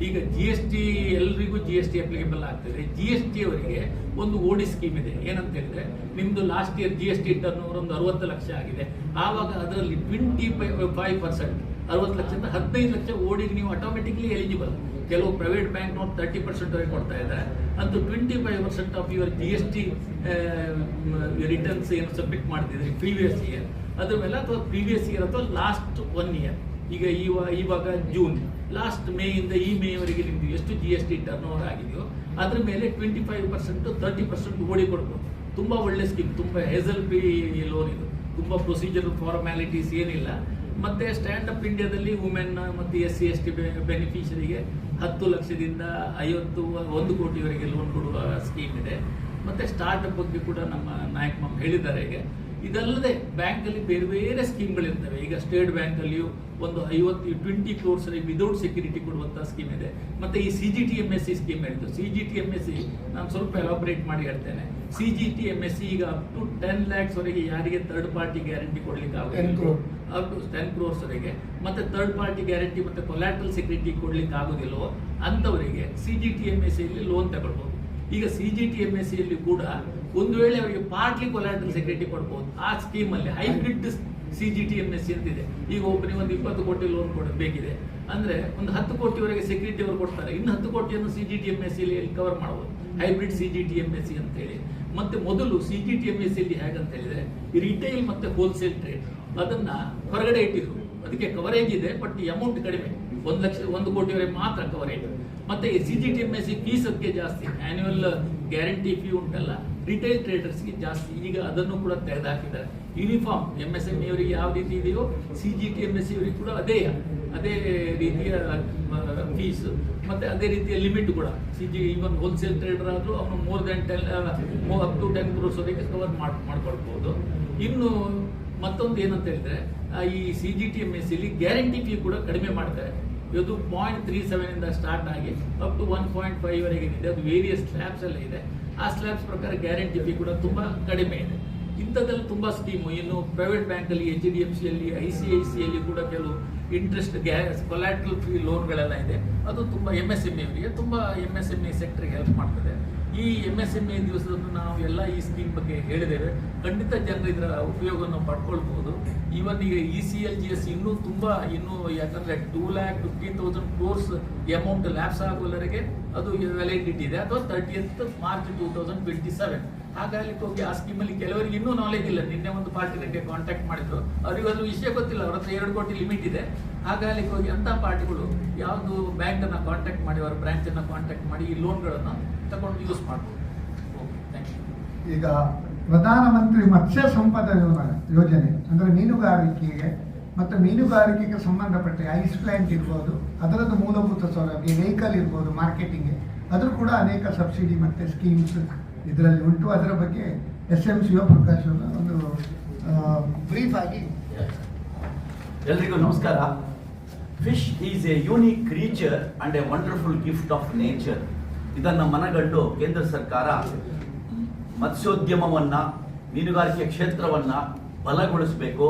ಈಗ GST ಎಲ್ರಿಗೂ GST ಅಪ್ಲಿಕೇಬಲ್ ಆಗ್ತದೆ. GST ಅವರಿಗೆ ಒಂದು ಓಡಿ ಸ್ಕೀಮ್ ಇದೆ. ಏನಂತ ಹೇಳಿದ್ರೆ, ನಿಮ್ದು last year GST turn over ಒಂದು 60 ಲಕ್ಷ ಆಗಿದೆ. ಆವಾಗ ಅದರಲ್ಲಿ 25% 60 ಲಕ್ಷದಿಂದ 15 ಲಕ್ಷ ಓಡಿಗೆ ನೀವು ಆಟೋಮೆಟಿಕ್ಲಿ ಎಲಿಜಿಬಲ್. ಕೆಲವು ಪ್ರೈವೇಟ್ ಬ್ಯಾಂಕ್ ನೋಟ್ 30% ವರೆಗೆ ಕೊಡ್ತಾ ಇದ್ದಾರೆ. ಅಂತೂ 25% ಆಫ್ ಯುವರ್ GST ರಿಟರ್ನ್ಸ್ ಏನು ಸಬ್ಮಿಟ್ ಮಾಡ್ತಿದ್ರಿ ಪ್ರೀವಿಯಸ್ ಇಯರ್ ಅದ್ರ ಮೇಲೆ, ಅಥವಾ ಪ್ರೀವಿಯಸ್ ಇಯರ್ ಅಥವಾ ಲಾಸ್ಟ್ 1 ಇಯರ್, ಈಗ ಇವಾಗ ಜೂನ್, ಲಾಸ್ಟ್ ಮೇ ಇಂದ ಈ ಮೇವರೆಗೆ ನಿಮ್ದು ಎಷ್ಟು GST ಟರ್ನ್ ಓವರ್ ಆಗಿದೆಯೋ ಅದ್ರ ಮೇಲೆ 25% 30% ಓಡಿ ಕೊಡ್ಬೋದು. ತುಂಬಾ ಒಳ್ಳೆ ಸ್ಕೀಮ್, ತುಂಬಾ ಹೆಸಲ್ ಫ್ರೀ ಲೋನ್ ಇದು. ತುಂಬಾ ಪ್ರೊಸೀಜರ್ ಫಾರ್ಮ್ಯಾಲಿಟೀಸ್ ಏನಿಲ್ಲ. ಮತ್ತೆ ಸ್ಟ್ಯಾಂಡ್ ಅಪ್ ಇಂಡಿಯಾದಲ್ಲಿ ವುಮೆನ್ ಮತ್ತು SC/ST ಬೆನಿಫಿಷರಿಗೆ 10 ಲಕ್ಷದಿಂದ 1 ಕೋಟಿವರೆಗೆ ಲೋನ್ ಕೊಡುವ ಸ್ಕೀಮ್ ಇದೆ. ಮತ್ತೆ ಸ್ಟಾರ್ಟ್ಅಪ್ ಬಗ್ಗೆ ಕೂಡ ನಮ್ಮ ನಾಯಕ್ ಮಾಮ್ ಹೇಳಿದ್ದಾರೆ. ಈಗ ಇದಲ್ಲದೆ ಬ್ಯಾಂಕಲ್ಲಿ ಬೇರೆ ಬೇರೆ ಸ್ಕೀಮ್ಗಳಿರ್ತವೆ. ಈಗ ಸ್ಟೇಟ್ ಬ್ಯಾಂಕಲ್ಲಿಯೂ ಒಂದು 20 crores ವಿದೌಟ್ ಸೆಕ್ಯೂರಿಟಿ ಕೊಡುವಂತಹ ಸ್ಕೀಮ್ ಇದೆ. ಮತ್ತೆ ಈ CGTMSE ಸ್ಕೀಮ್ ಹೇಳಿದ್ದು. CGTMSE ನಾನು ಸ್ವಲ್ಪ ಎಲಾಬ್ರೇಟ್ ಮಾಡಿ ಹೇಳ್ತೇನೆ. CGTMSE ಈಗ ಅಪ್ ಟು 10 lakhs ವರೆಗೆ ಯಾರಿಗೆ ಥರ್ಡ್ ಪಾರ್ಟಿ ಗ್ಯಾರಂಟಿ ಕೊಡ್ಲಿಕ್ಕೆ ಆಗುತ್ತೆ, ಅಪ್ ಟು 10 crores ವರೆಗೆ, ಮತ್ತೆ ಥರ್ಡ್ ಪಾರ್ಟಿ ಗ್ಯಾರಂಟಿ ಮತ್ತೆ ಕೊಲ್ಯಾಟ್ರಲ್ ಸೆಕ್ಯೂರಿಟಿ ಕೊಡ್ಲಿಕ್ಕೆ ಆಗೋದಿಲ್ಲವೋ ಅಂತವರಿಗೆ CGTMSE ಅಲ್ಲಿ ಲೋನ್ ತಗೊಳ್ಬಹುದು. ಈಗ CGTMSE ಅಲ್ಲಿ ಕೂಡ ಒಂದು ವೇಳೆ ಅವರಿಗೆ ಪಾರ್ಟ್ಲಿ ಕೊಲ್ಯಾಟ್ರಲ್ ಸೆಕ್ಯೂರಿಟಿ ಕೊಡ್ಬೋದು. ಆ ಸ್ಕೀಮ್ ಅಲ್ಲಿ ಹೈಬ್ರಿಡ್ CGTMSE ಅಂತಿದೆ. ಈಗ ಒಬ್ಬನಿಗೆ ಒಂದು 20 ಕೋಟಿ ಲೋನ್ ಬೇಕಿದೆ ಅಂದ್ರೆ ಒಂದು 10 ಕೋಟಿವರೆಗೆ ಸೆಕ್ಯೂರಿಟಿ ಅವರು ಕೊಡ್ತಾರೆ. ಇನ್ನು 10 ಕೋಟಿಯನ್ನು CGTMSE ಅಲ್ಲಿ ಕವರ್ ಮಾಡಬಹುದು, ಹೈಬ್ರಿಡ್ CGTMSE ಅಂತ ಹೇಳಿ. ಮತ್ತೆ ಮೊದಲು CGTMSE ಅಲ್ಲಿ ಹೇಗಂತ ಹೇಳಿದ್ರೆ, ರಿಟೇಲ್ ಮತ್ತೆ ಹೋಲ್ಸೇಲ್ ಟ್ರೇಡ್ ಅದನ್ನ ಹೊರಗಡೆ ಇಟ್ಟಿದ್ರು. ಅದಕ್ಕೆ ಕವರೇಜ್ ಇದೆ, ಬಟ್ ಅಮೌಂಟ್ ಕಡಿಮೆ, 1 ಕೋಟಿವರೆಗೆ ಮಾತ್ರ ಕವರೇಜ್. ಮತ್ತೆ CGTMSE ಫೀಸ್ ಅದಕ್ಕೆ ಜಾಸ್ತಿ, ಆನ್ಯುವಲ್ ಗ್ಯಾರಂಟಿ ಫೀ ಉಂಟಲ್ಲ, ರಿಟೇಲ್ ಟ್ರೇಡರ್ಸ್ಗೆ ಜಾಸ್ತಿ. ಈಗ ಅದನ್ನು ಕೂಡ ತೆಗೆದುಹಾಕಿದ್ದಾರೆ. ಯೂನಿಫಾರ್ಮ್ MSME ಅವರಿಗೆ ಯಾವ ರೀತಿ ಇದೆಯೋ CGTMSE ಅವರಿಗೆ ಕೂಡ ಅದೇ ರೀತಿಯ ಫೀಸ್ ಮತ್ತೆ ಅದೇ ರೀತಿಯ ಲಿಮಿಟ್ ಕೂಡ. ಈವನ್ ಹೋಲ್ಸೇಲ್ ಟ್ರೇಡರ್ ಆದ್ರೂ ಅವನು ಮೋರ್ ದೆನ್ 10 crores ವರೆಗೆ ಕವರ್ ಮಾಡ್ಕೊಳ್ಬಹುದು. ಇನ್ನು ಮತ್ತೊಂದು ಏನಂತ ಹೇಳಿದ್ರೆ, ಈ CGTMSE ಅಲ್ಲಿ ಗ್ಯಾರಂಟಿ ಫೀ ಕೂಡ ಕಡಿಮೆ ಮಾಡ್ತಾರೆ. ಇದು 0.37 ಇಂದ ಸ್ಟಾರ್ಟ್ ಆಗಿ ಅಪ್ ಟು 1.5 ವರೆಗೆ ಇದೆ. ಅದು ವೇರಿಯಸ್ ಸ್ಲ್ಯಾಬ್ಸ್ ಎಲ್ಲ ಇದೆ. ಆ ಸ್ಲ್ಯಾಬ್ಸ್ ಪ್ರಕಾರ ಗ್ಯಾರಂಟಿ ಫೀ ಕೂಡ ತುಂಬಾ ಕಡಿಮೆ ಇದೆ. ಇಂಥದ್ದಲ್ಲಿ ತುಂಬಾ ಸ್ಕೀಮು. ಇನ್ನು ಪ್ರೈವೇಟ್ ಬ್ಯಾಂಕ್ ಅಲ್ಲಿ, HDFC ಅಲ್ಲಿ, ICICI ಅಲ್ಲಿ ಕೂಡ ಕೆಲವು ಇಂಟ್ರೆಸ್ಟ್ ಕೊಲ್ಯಾಟ್ರಲ್ ಫ್ರೀ ಲೋನ್ಗಳೆಲ್ಲ ಇದೆ. ಅದು ತುಂಬಾ MSME ಅವರಿಗೆ, ತುಂಬಾ MSME ಸೆಕ್ಟರ್ಗೆ ಹೆಲ್ಪ್ ಮಾಡ್ತದೆ. ಈ MSME ದಿವಸದಂದು ನಾವು ಎಲ್ಲ ಈ ಸ್ಕೀಮ್ ಬಗ್ಗೆ ಹೇಳಿದ್ದೇವೆ. ಖಂಡಿತ ಜನರು ಇದರ ಉಪಯೋಗವನ್ನು ಪಡ್ಕೊಳ್ಬಹುದು. ಇವನ್ ಈಗ ECLGS ಇನ್ನೂ ಯಾಕಂದ್ರೆ 2,50,000 crores ಅಮೌಂಟ್ ಲ್ಯಾಪ್ಸ್ ಆಗುವವರೆಗೆ ಅದು ವ್ಯಾಲಿಡಿಟಿ ಇದೆ, ಅಥವಾ 30th March 2027. ಹಾಗಾಗಿ ಹೋಗಿ ಆ ಸ್ಕೀಮಲ್ಲಿ ಕೆಲವರಿಗೆ ಇನ್ನೂ ನಾಲೆಜ್ ಇಲ್ಲ. ನಿನ್ನೆ ಒಂದು ಪಾರ್ಟಿ ನನಗೆ ಕಾಂಟ್ಯಾಕ್ಟ್ ಮಾಡಿದ್ರು, ಅವರಿಗೆ ಅದು ವಿಷಯ ಗೊತ್ತಿಲ್ಲ. ಅವ್ರ ಹತ್ರ 2 ಕೋಟಿ ಲಿಮಿಟ್ ಇದೆ. ಹಾಗಾಗಿ ಹೋಗಿ ಅಂತ ಪಾರ್ಟಿಗಳು ಯಾವುದು ಬ್ಯಾಂಕ್ ಅನ್ನ ಕಾಂಟ್ಯಾಕ್ಟ್ ಮಾಡಿ, ಅವರ ಬ್ರಾಂಚ್ ಅನ್ನ ಕಾಂಟ್ಯಾಕ್ಟ್ ಮಾಡಿ ಈ ಲೋನ್ಗಳನ್ನು ತಗೊಂಡು ಯೂಸ್ ಮಾಡ್ಬೋದು. ಈಗ ಪ್ರಧಾನಮಂತ್ರಿ ಮತ್ಸ್ಯ ಸಂಪದ ಯೋಜನೆ ಅಂದ್ರೆ ಮೀನುಗಾರಿಕೆಗೆ ಮತ್ತು ಮೀನುಗಾರಿಕೆಗೆ ಸಂಬಂಧಪಟ್ಟ ಐಸ್ ಪ್ಲಾಂಟ್ ಇರ್ಬೋದು, ಅದರದ್ದು ಮೂಲಭೂತ ಸೌಲಭ್ಯ, ವೆಹಿಕಲ್ ಇರ್ಬೋದು, ಮಾರ್ಕೆಟಿಂಗ್, ಅದ್ರ ಕೂಡ ಅನೇಕ ಸಬ್ಸಿಡಿ ಮತ್ತು ಸ್ಕೀಮ್ಸ್ ಇದರಲ್ಲಿ ಉಂಟು. ಅದರ ಬಗ್ಗೆ SM ಶಿವಪ್ರಕಾಶ್ ಒಂದು ಬ್ರೀಫ್ ಆಗಿ. ಎಲ್ರಿಗೂ ನಮಸ್ಕಾರ. Fish is A unique creature and A wonderful gift of nature. ಇದನ್ನು ಮನಗಂಡು ಕೇಂದ್ರ ಸರ್ಕಾರ ಮತ್ಸ್ಯೋದ್ಯಮವನ್ನ, ಮೀನುಗಾರಿಕೆ ಕ್ಷೇತ್ರವನ್ನ ಬಲಗೊಳಿಸಬೇಕು,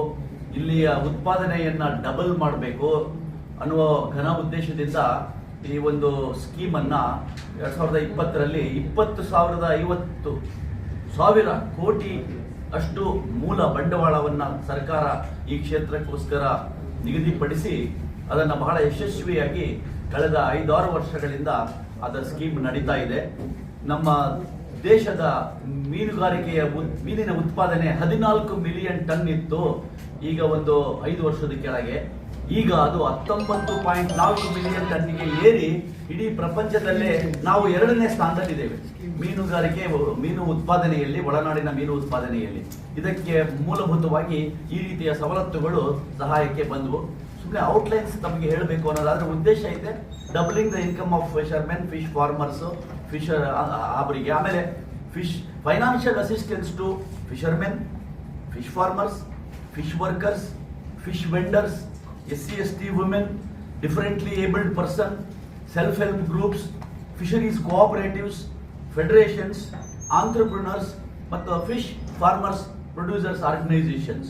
ಇಲ್ಲಿಯ ಉತ್ಪಾದನೆಯನ್ನ ಡಬಲ್ ಮಾಡಬೇಕು ಅನ್ನುವ ಘನ ಉದ್ದೇಶದಿಂದ ಈ ಒಂದು ಸ್ಕೀಮನ್ನು 2020ರಲ್ಲಿ 20,050 ಕೋಟಿ ಅಷ್ಟು ಮೂಲ ಬಂಡವಾಳವನ್ನು ಸರ್ಕಾರ ಈ ಕ್ಷೇತ್ರಕ್ಕೋಸ್ಕರ ನಿಗದಿಪಡಿಸಿ ಅದನ್ನು ಬಹಳ ಯಶಸ್ವಿಯಾಗಿ ಕಳೆದ 5-6 ವರ್ಷಗಳಿಂದ ಅದರ ಸ್ಕೀಮ್ ನಡೀತಾ ಇದೆ. ನಮ್ಮ ದೇಶದ ಮೀನಿನ ಉತ್ಪಾದನೆ 14 ಮಿಲಿಯನ್ ಟನ್ ಇತ್ತು ಈಗ ಒಂದು 5 ವರ್ಷದ ಕೆಳಗೆ. ಈಗ ಅದು 19.4 ಮಿಲಿಯನ್ ಟನ್ನಿಗೆ ಏರಿ ಇಡೀ ಪ್ರಪಂಚದಲ್ಲೇ ನಾವು 2ನೇ ಸ್ಥಾನದಲ್ಲಿದ್ದೇವೆ ಮೀನು ಉತ್ಪಾದನೆಯಲ್ಲಿ, ಒಳನಾಡಿನ ಮೀನು ಉತ್ಪಾದನೆಯಲ್ಲಿ. ಇದಕ್ಕೆ ಮೂಲಭೂತವಾಗಿ ಈ ರೀತಿಯ ಸವಲತ್ತುಗಳು ಸಹಾಯಕ್ಕೆ ಬಂದವು. ಸುಮ್ಮನೆ ಔಟ್ಲೈನ್ಸ್ ತಮಗೆ ಹೇಳಬೇಕು ಅನ್ನೋದಾದ್ರೆ ಉದ್ದೇಶ ಇದೆ, doubling the income of fishermen, fish farmers, fisher ಅವರಿಗೆ. ಆಮೇಲೆ financial assistance to fishermen, fish farmers, fish workers, fish vendors, SC/ST women, differently abled person, self-help groups, fisheries cooperatives, federations, entrepreneurs ಮತ್ತು ಫಿಶ್ ಫಾರ್ಮರ್ಸ್ ಪ್ರೊಡ್ಯೂಸರ್ಸ್ ಆರ್ಗನೈಸೇಷನ್ಸ್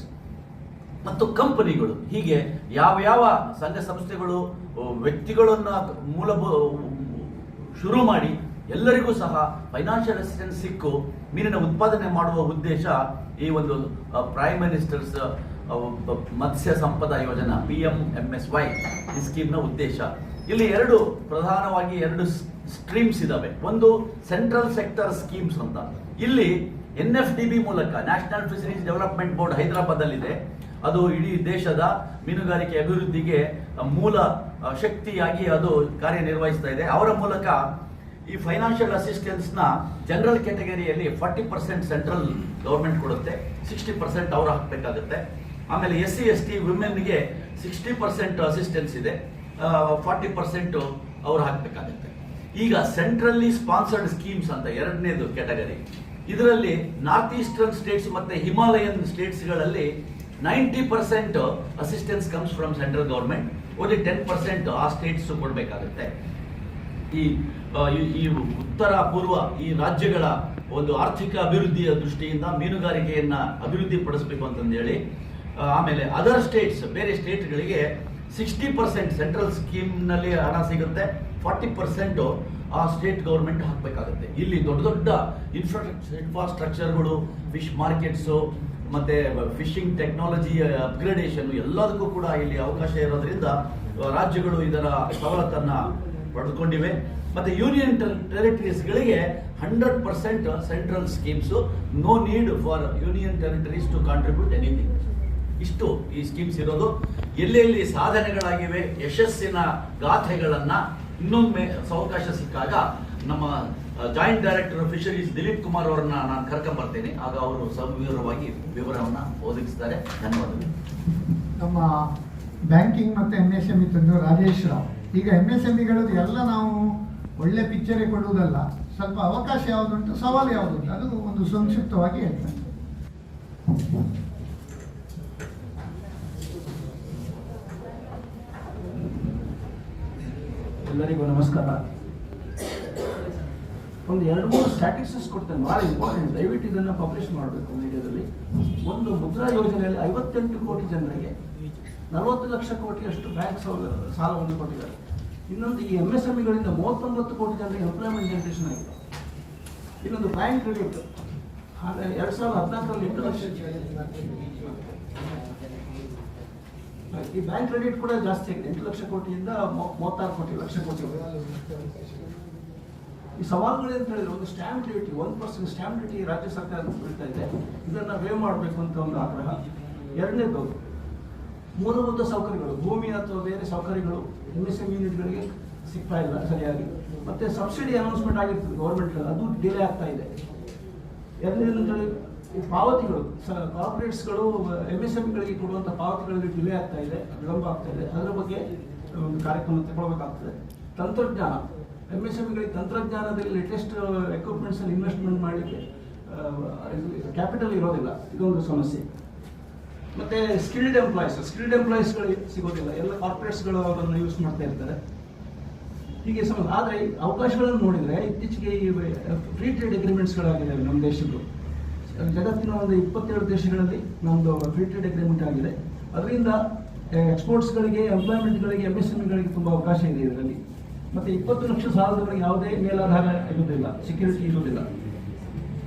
ಮತ್ತು ಕಂಪನಿಗಳು, ಹೀಗೆ ಯಾವ ಸಂಘ ಸಂಸ್ಥೆಗಳು ವ್ಯಕ್ತಿಗಳನ್ನ ಶುರು ಮಾಡಿ ಎಲ್ಲರಿಗೂ ಸಹ ಫೈನಾನ್ಷಿಯಲ್ ಅಸಿಸ್ಟೆನ್ಸ್ ಸಿಕ್ಕು ಮೀನಿನ ಉತ್ಪಾದನೆ ಮಾಡುವ ಉದ್ದೇಶ ಈ ಒಂದು ಪ್ರೈಮ್ ಮಿನಿಸ್ಟರ್ಸ್ ಮತ್ಸ್ಯ ಸಂಪದಾ ಯೋಜನಾ PMMSY ಈ ಸ್ಕೀಮ್ನ ಉದ್ದೇಶ. ಇಲ್ಲಿ ಪ್ರಧಾನವಾಗಿ ಎರಡು ಸ್ಟ್ರೀಮ್ಸ್ ಇದಾವೆ. ಒಂದು ಸೆಂಟ್ರಲ್ ಸೆಕ್ಟರ್ ಸ್ಕೀಮ್ಸ್ ಅಂತ. ಇಲ್ಲಿ NFDB ಮೂಲಕ, national fisheries development board Hyderabad ಅಲ್ಲಿದೆ. ಅದು ಇಡೀ ದೇಶದ ಮೀನುಗಾರಿಕೆ ಅಭಿವೃದ್ಧಿಗೆ ಮೂಲ ಶಕ್ತಿಯಾಗಿ ಅದು ಕಾರ್ಯನಿರ್ವಹಿಸ್ತಾ ಇದೆ. ಅವರ ಮೂಲಕ ಈ ಫೈನಾನ್ಷಿಯಲ್ ಅಸಿಸ್ಟೆನ್ಸ್ ನ ಜನರಲ್ ಕ್ಯಾಟಗರಿಯಲ್ಲಿ 40% ಸೆಂಟ್ರಲ್ ಗವರ್ಮೆಂಟ್ ಕೊಡುತ್ತೆ, 60% ಅವರು ಹಾಕಬೇಕಾಗುತ್ತೆ. ಆಮೇಲೆ SC/ST ವಿಮೆನ್ಗೆ 60% ಅಸಿಸ್ಟೆನ್ಸ್ ಇದೆ, 40% ಅವ್ರು ಹಾಕಬೇಕಾಗುತ್ತೆ. ಈಗ ಸೆಂಟ್ರಲಿ ಸ್ಪಾನ್ಸರ್ಡ್ ಸ್ಕೀಮ್ಸ್ ಅಂತ ಎರಡನೇದು ಕ್ಯಾಟಗರಿ. ಇದರಲ್ಲಿ ನಾರ್ತ್ ಈಸ್ಟರ್ನ್ ಸ್ಟೇಟ್ಸ್ ಮತ್ತೆ ಹಿಮಾಲಯನ್ ಸ್ಟೇಟ್ಸ್ಗಳಲ್ಲಿ 90% assistance comes from central government, only 10% ಆ ಸ್ಟೇಟ್ಸ್ ಕೊಡಬೇಕಾಗುತ್ತೆ. ಈ ಉತ್ತರ ಪೂರ್ವ ಈ ರಾಜ್ಯಗಳ ಒಂದು ಆರ್ಥಿಕ ಅಭಿವೃದ್ಧಿಯ ದೃಷ್ಟಿಯಿಂದ ಮೀನುಗಾರಿಕೆಯನ್ನ ಅಭಿವೃದ್ಧಿ ಪಡಿಸಬೇಕು ಅಂತಂದೇಳಿ, ಆಮೇಲೆ ಅದರ್ ಸ್ಟೇಟ್ಸ್, ಬೇರೆ ಸ್ಟೇಟ್ಗಳಿಗೆ 60% ಸೆಂಟ್ರಲ್ ಸ್ಕೀಮ್ನಲ್ಲಿ ಹಣ ಸಿಗುತ್ತೆ, 40% ಆ ಸ್ಟೇಟ್ ಗವರ್ಮೆಂಟ್ ಹಾಕಬೇಕಾಗುತ್ತೆ. ಇಲ್ಲಿ ದೊಡ್ಡ ಇನ್ಫ್ರಾಸ್ಟ್ರಕ್ಚರ್ಗಳು, ಫಿಶ್ ಮಾರ್ಕೆಟ್ಸು ಮತ್ತೆ ಫಿಶಿಂಗ್ ಟೆಕ್ನಾಲಜಿ ಅಪ್ಗ್ರೇಡೇಷನ್ ಎಲ್ಲದಕ್ಕೂ ಕೂಡ ಇಲ್ಲಿ ಅವಕಾಶ ಇರೋದ್ರಿಂದ ರಾಜ್ಯಗಳು ಇದರ ಸವಲತ್ತನ್ನ ಪಡೆದುಕೊಂಡಿವೆ. ಮತ್ತೆ ಯೂನಿಯನ್ ಟೆರಿಟರೀಸ್ಗಳಿಗೆ 100% central schemes, no need for union territories to contribute anything. ಇಷ್ಟು ಈ ಸ್ಕೀಮ್ಸ್ ಇರೋದು. ಎಲ್ಲೆಲ್ಲಿ ಸಾಧನೆಗಳಾಗಿವೆ, ಯಶಸ್ಸಿನ ಗಾಥೆಗಳನ್ನ ಇನ್ನೊಮ್ಮೆ ಅವಕಾಶ ಸಿಕ್ಕಾಗ ನಮ್ಮ joint director fisheries Dileep Kumar ಅವರನ್ನ ನಾನು ಕರ್ಕೊಂಡ್ ಬರ್ತೇನೆ. ಆಗ ಅವರು ಸವಿವರವಾಗಿ ವಿವರವನ್ನ ಒದಗಿಸ್ತಾರೆ. ಧನ್ಯವಾದಗಳು. ನಮ್ಮ ಬ್ಯಾಂಕಿಂಗ್ ಮತ್ತು MSME ತಂದು ರಾಜೇಶ್ ರಾವ್. ಈಗ MSMEಗಳು ಎಲ್ಲ ನಾವು ಒಳ್ಳೆ ಪಿಕ್ಚರೇ ಕೊಡುವುದಲ್ಲ, ಸ್ವಲ್ಪ ಅವಕಾಶ ಯಾವುದುಂಟು, ಸವಾಲು ಯಾವುದುಂಟು, ಅದು ಒಂದು ಸಂಕ್ಷಿಪ್ತವಾಗಿ ಹೇಳ್ತೇನೆ. ಎಲ್ಲರಿಗೂ ನಮಸ್ಕಾರ. ಒಂದು 2-3 ಸ್ಟ್ಯಾಟಿಸ್ಟಿಕ್ಸ್ ಕೊಡ್ತೇನೆ, ಭಾಳ ಇಂಪಾರ್ಟೆಂಟ್. ದಯವಿಟ್ಟು ಇದನ್ನು ಪಬ್ಲಿಷ್ ಮಾಡಬೇಕು ಮೀಡಿಯಾದಲ್ಲಿ. ಒಂದು ಮುದ್ರಾ ಯೋಜನೆಯಲ್ಲಿ 58 ಕೋಟಿ ಜನರಿಗೆ 40 ಲಕ್ಷ ಕೋಟಿಯಷ್ಟು ಬ್ಯಾಂಕ್ ಸಾಲವನ್ನು ಕೊಟ್ಟಿದ್ದಾರೆ. ಇನ್ನೊಂದು ಈ MSMEಗಳಿಂದ 39 ಕೋಟಿ ಜನರಿಗೆ ಎಂಪ್ಲಾಯ್ಮೆಂಟ್ ಜನರೇಷನ್ ಆಗಿದೆ. ಇನ್ನೊಂದು ಬ್ಯಾಂಕ್ ಕ್ರೆಡಿಟ್ 2014ರಲ್ಲಿ 8 ಲಕ್ಷ. ಈ ಬ್ಯಾಂಕ್ ಕ್ರೆಡಿಟ್ ಕೂಡ ಜಾಸ್ತಿ ಆಗಿದೆ, 8 ಲಕ್ಷ ಕೋಟಿಯಿಂದ 36 ಲಕ್ಷ ಕೋಟಿ. ಈ ಸವಾಲುಗಳು ಅಂತ ಹೇಳಿದ್ರೆ, ಒಂದು ಸ್ಟ್ಯಾಂಪ್ ಡ್ಯೂಟಿ 1% ಸ್ಟ್ಯಾಂಪ್ ಡ್ಯೂಟಿ ರಾಜ್ಯ ಸರ್ಕಾರ ಬೀಳ್ತಾ ಇದೆ, ಇದನ್ನ ವೇವ್ ಮಾಡಬೇಕು ಅಂತ ಒಂದು ಆಗ್ರಹ. ಎರಡನೇದು ಮೂಲಭೂತ ಸೌಕರ್ಯಗಳು, ಭೂಮಿ ಅಥವಾ ಬೇರೆ ಸೌಕರ್ಯಗಳು MSME ಯೂನಿಟ್ಗಳಿಗೆ ಸಿಗ್ತಾ ಇಲ್ಲ ಸರಿಯಾಗಿ. ಮತ್ತೆ ಸಬ್ಸಿಡಿ ಅನೌನ್ಸ್ಮೆಂಟ್ ಆಗಿರ್ತದೆ ಗೌರ್ಮೆಂಟ್, ಅದು ಡಿಲೇ ಆಗ್ತಾ ಇದೆ. ಎರಡನೇದು ಪಾವತಿಗಳು, ಕಾರ್ಪೊರೇಟ್ಸ್ಗಳು MSMEಗಳಿಗೆ ಕೊಡುವಂಥ ಪಾವತಿಗಳಿಗೆ ಡಿಲೇ ಆಗ್ತಾ ಇದೆ, ವಿಳಂಬ ಆಗ್ತಾ ಇದೆ. ಅದರ ಬಗ್ಗೆ ಒಂದು ಕಾರ್ಯಕ್ರಮ ತಗೊಳ್ಬೇಕಾಗ್ತದೆ. ತಂತ್ರಜ್ಞಾನ, MSMEಗಳಿಗೆ ತಂತ್ರಜ್ಞಾನದಲ್ಲಿ ಲೇಟೆಸ್ಟ್ ಎಕ್ವಿಪ್ಮೆಂಟ್ಸ್ ಅಲ್ಲಿ ಇನ್ವೆಸ್ಟ್ಮೆಂಟ್ ಮಾಡಲಿಕ್ಕೆ ಕ್ಯಾಪಿಟಲ್ ಇರೋದಿಲ್ಲ, ಇದೊಂದು ಸಮಸ್ಯೆ. ಮತ್ತೆ ಸ್ಕಿಲ್ಡ್ ಎಂಪ್ಲಾಯೀಸ್ಗಳಿಗೆ ಸಿಗೋದಿಲ್ಲ, ಎಲ್ಲ ಕಾರ್ಪೊರೇಟ್ಸ್ಗಳು ಅವರನ್ನು ಯೂಸ್ ಮಾಡ್ತಾ ಇರ್ತಾರೆ. ಹೀಗೆ ಸಮಸ್ಯೆ. ಆದರೆ ಅವಕಾಶಗಳನ್ನು ನೋಡಿದರೆ ಇತ್ತೀಚೆಗೆ ಈ ಫ್ರೀ ಟ್ರೇಡ್ ಅಗ್ರಿಮೆಂಟ್ಸ್ಗಳಾಗಿದ್ದಾವೆ ನಮ್ಮ ದೇಶದ್ದು. ಜಗತ್ತಿನ ಒಂದು 27 ದೇಶಗಳಲ್ಲಿ ನಮ್ಮದು ಫ್ರೀ ಟ್ರೇಡ್ ಅಗ್ರಿಮೆಂಟ್ ಆಗಿದೆ. ಅದರಿಂದ ಎಕ್ಸ್ಪೋರ್ಟ್ಸ್ಗಳಿಗೆ, ಎಂಪ್ಲಾಯ್ಮೆಂಟ್ಗಳಿಗೆ, MSMEಗಳಿಗೆ ತುಂಬ ಅವಕಾಶ ಇದೆ ಇದರಲ್ಲಿ. ಮತ್ತು 20 ಲಕ್ಷ ಸಾಲದವರಿಗೆ ಯಾವುದೇ ಮೇಲಾಧಾರ ಇರುವುದಿಲ್ಲ, ಸೆಕ್ಯೂರಿಟಿ ಇರುವುದಿಲ್ಲ.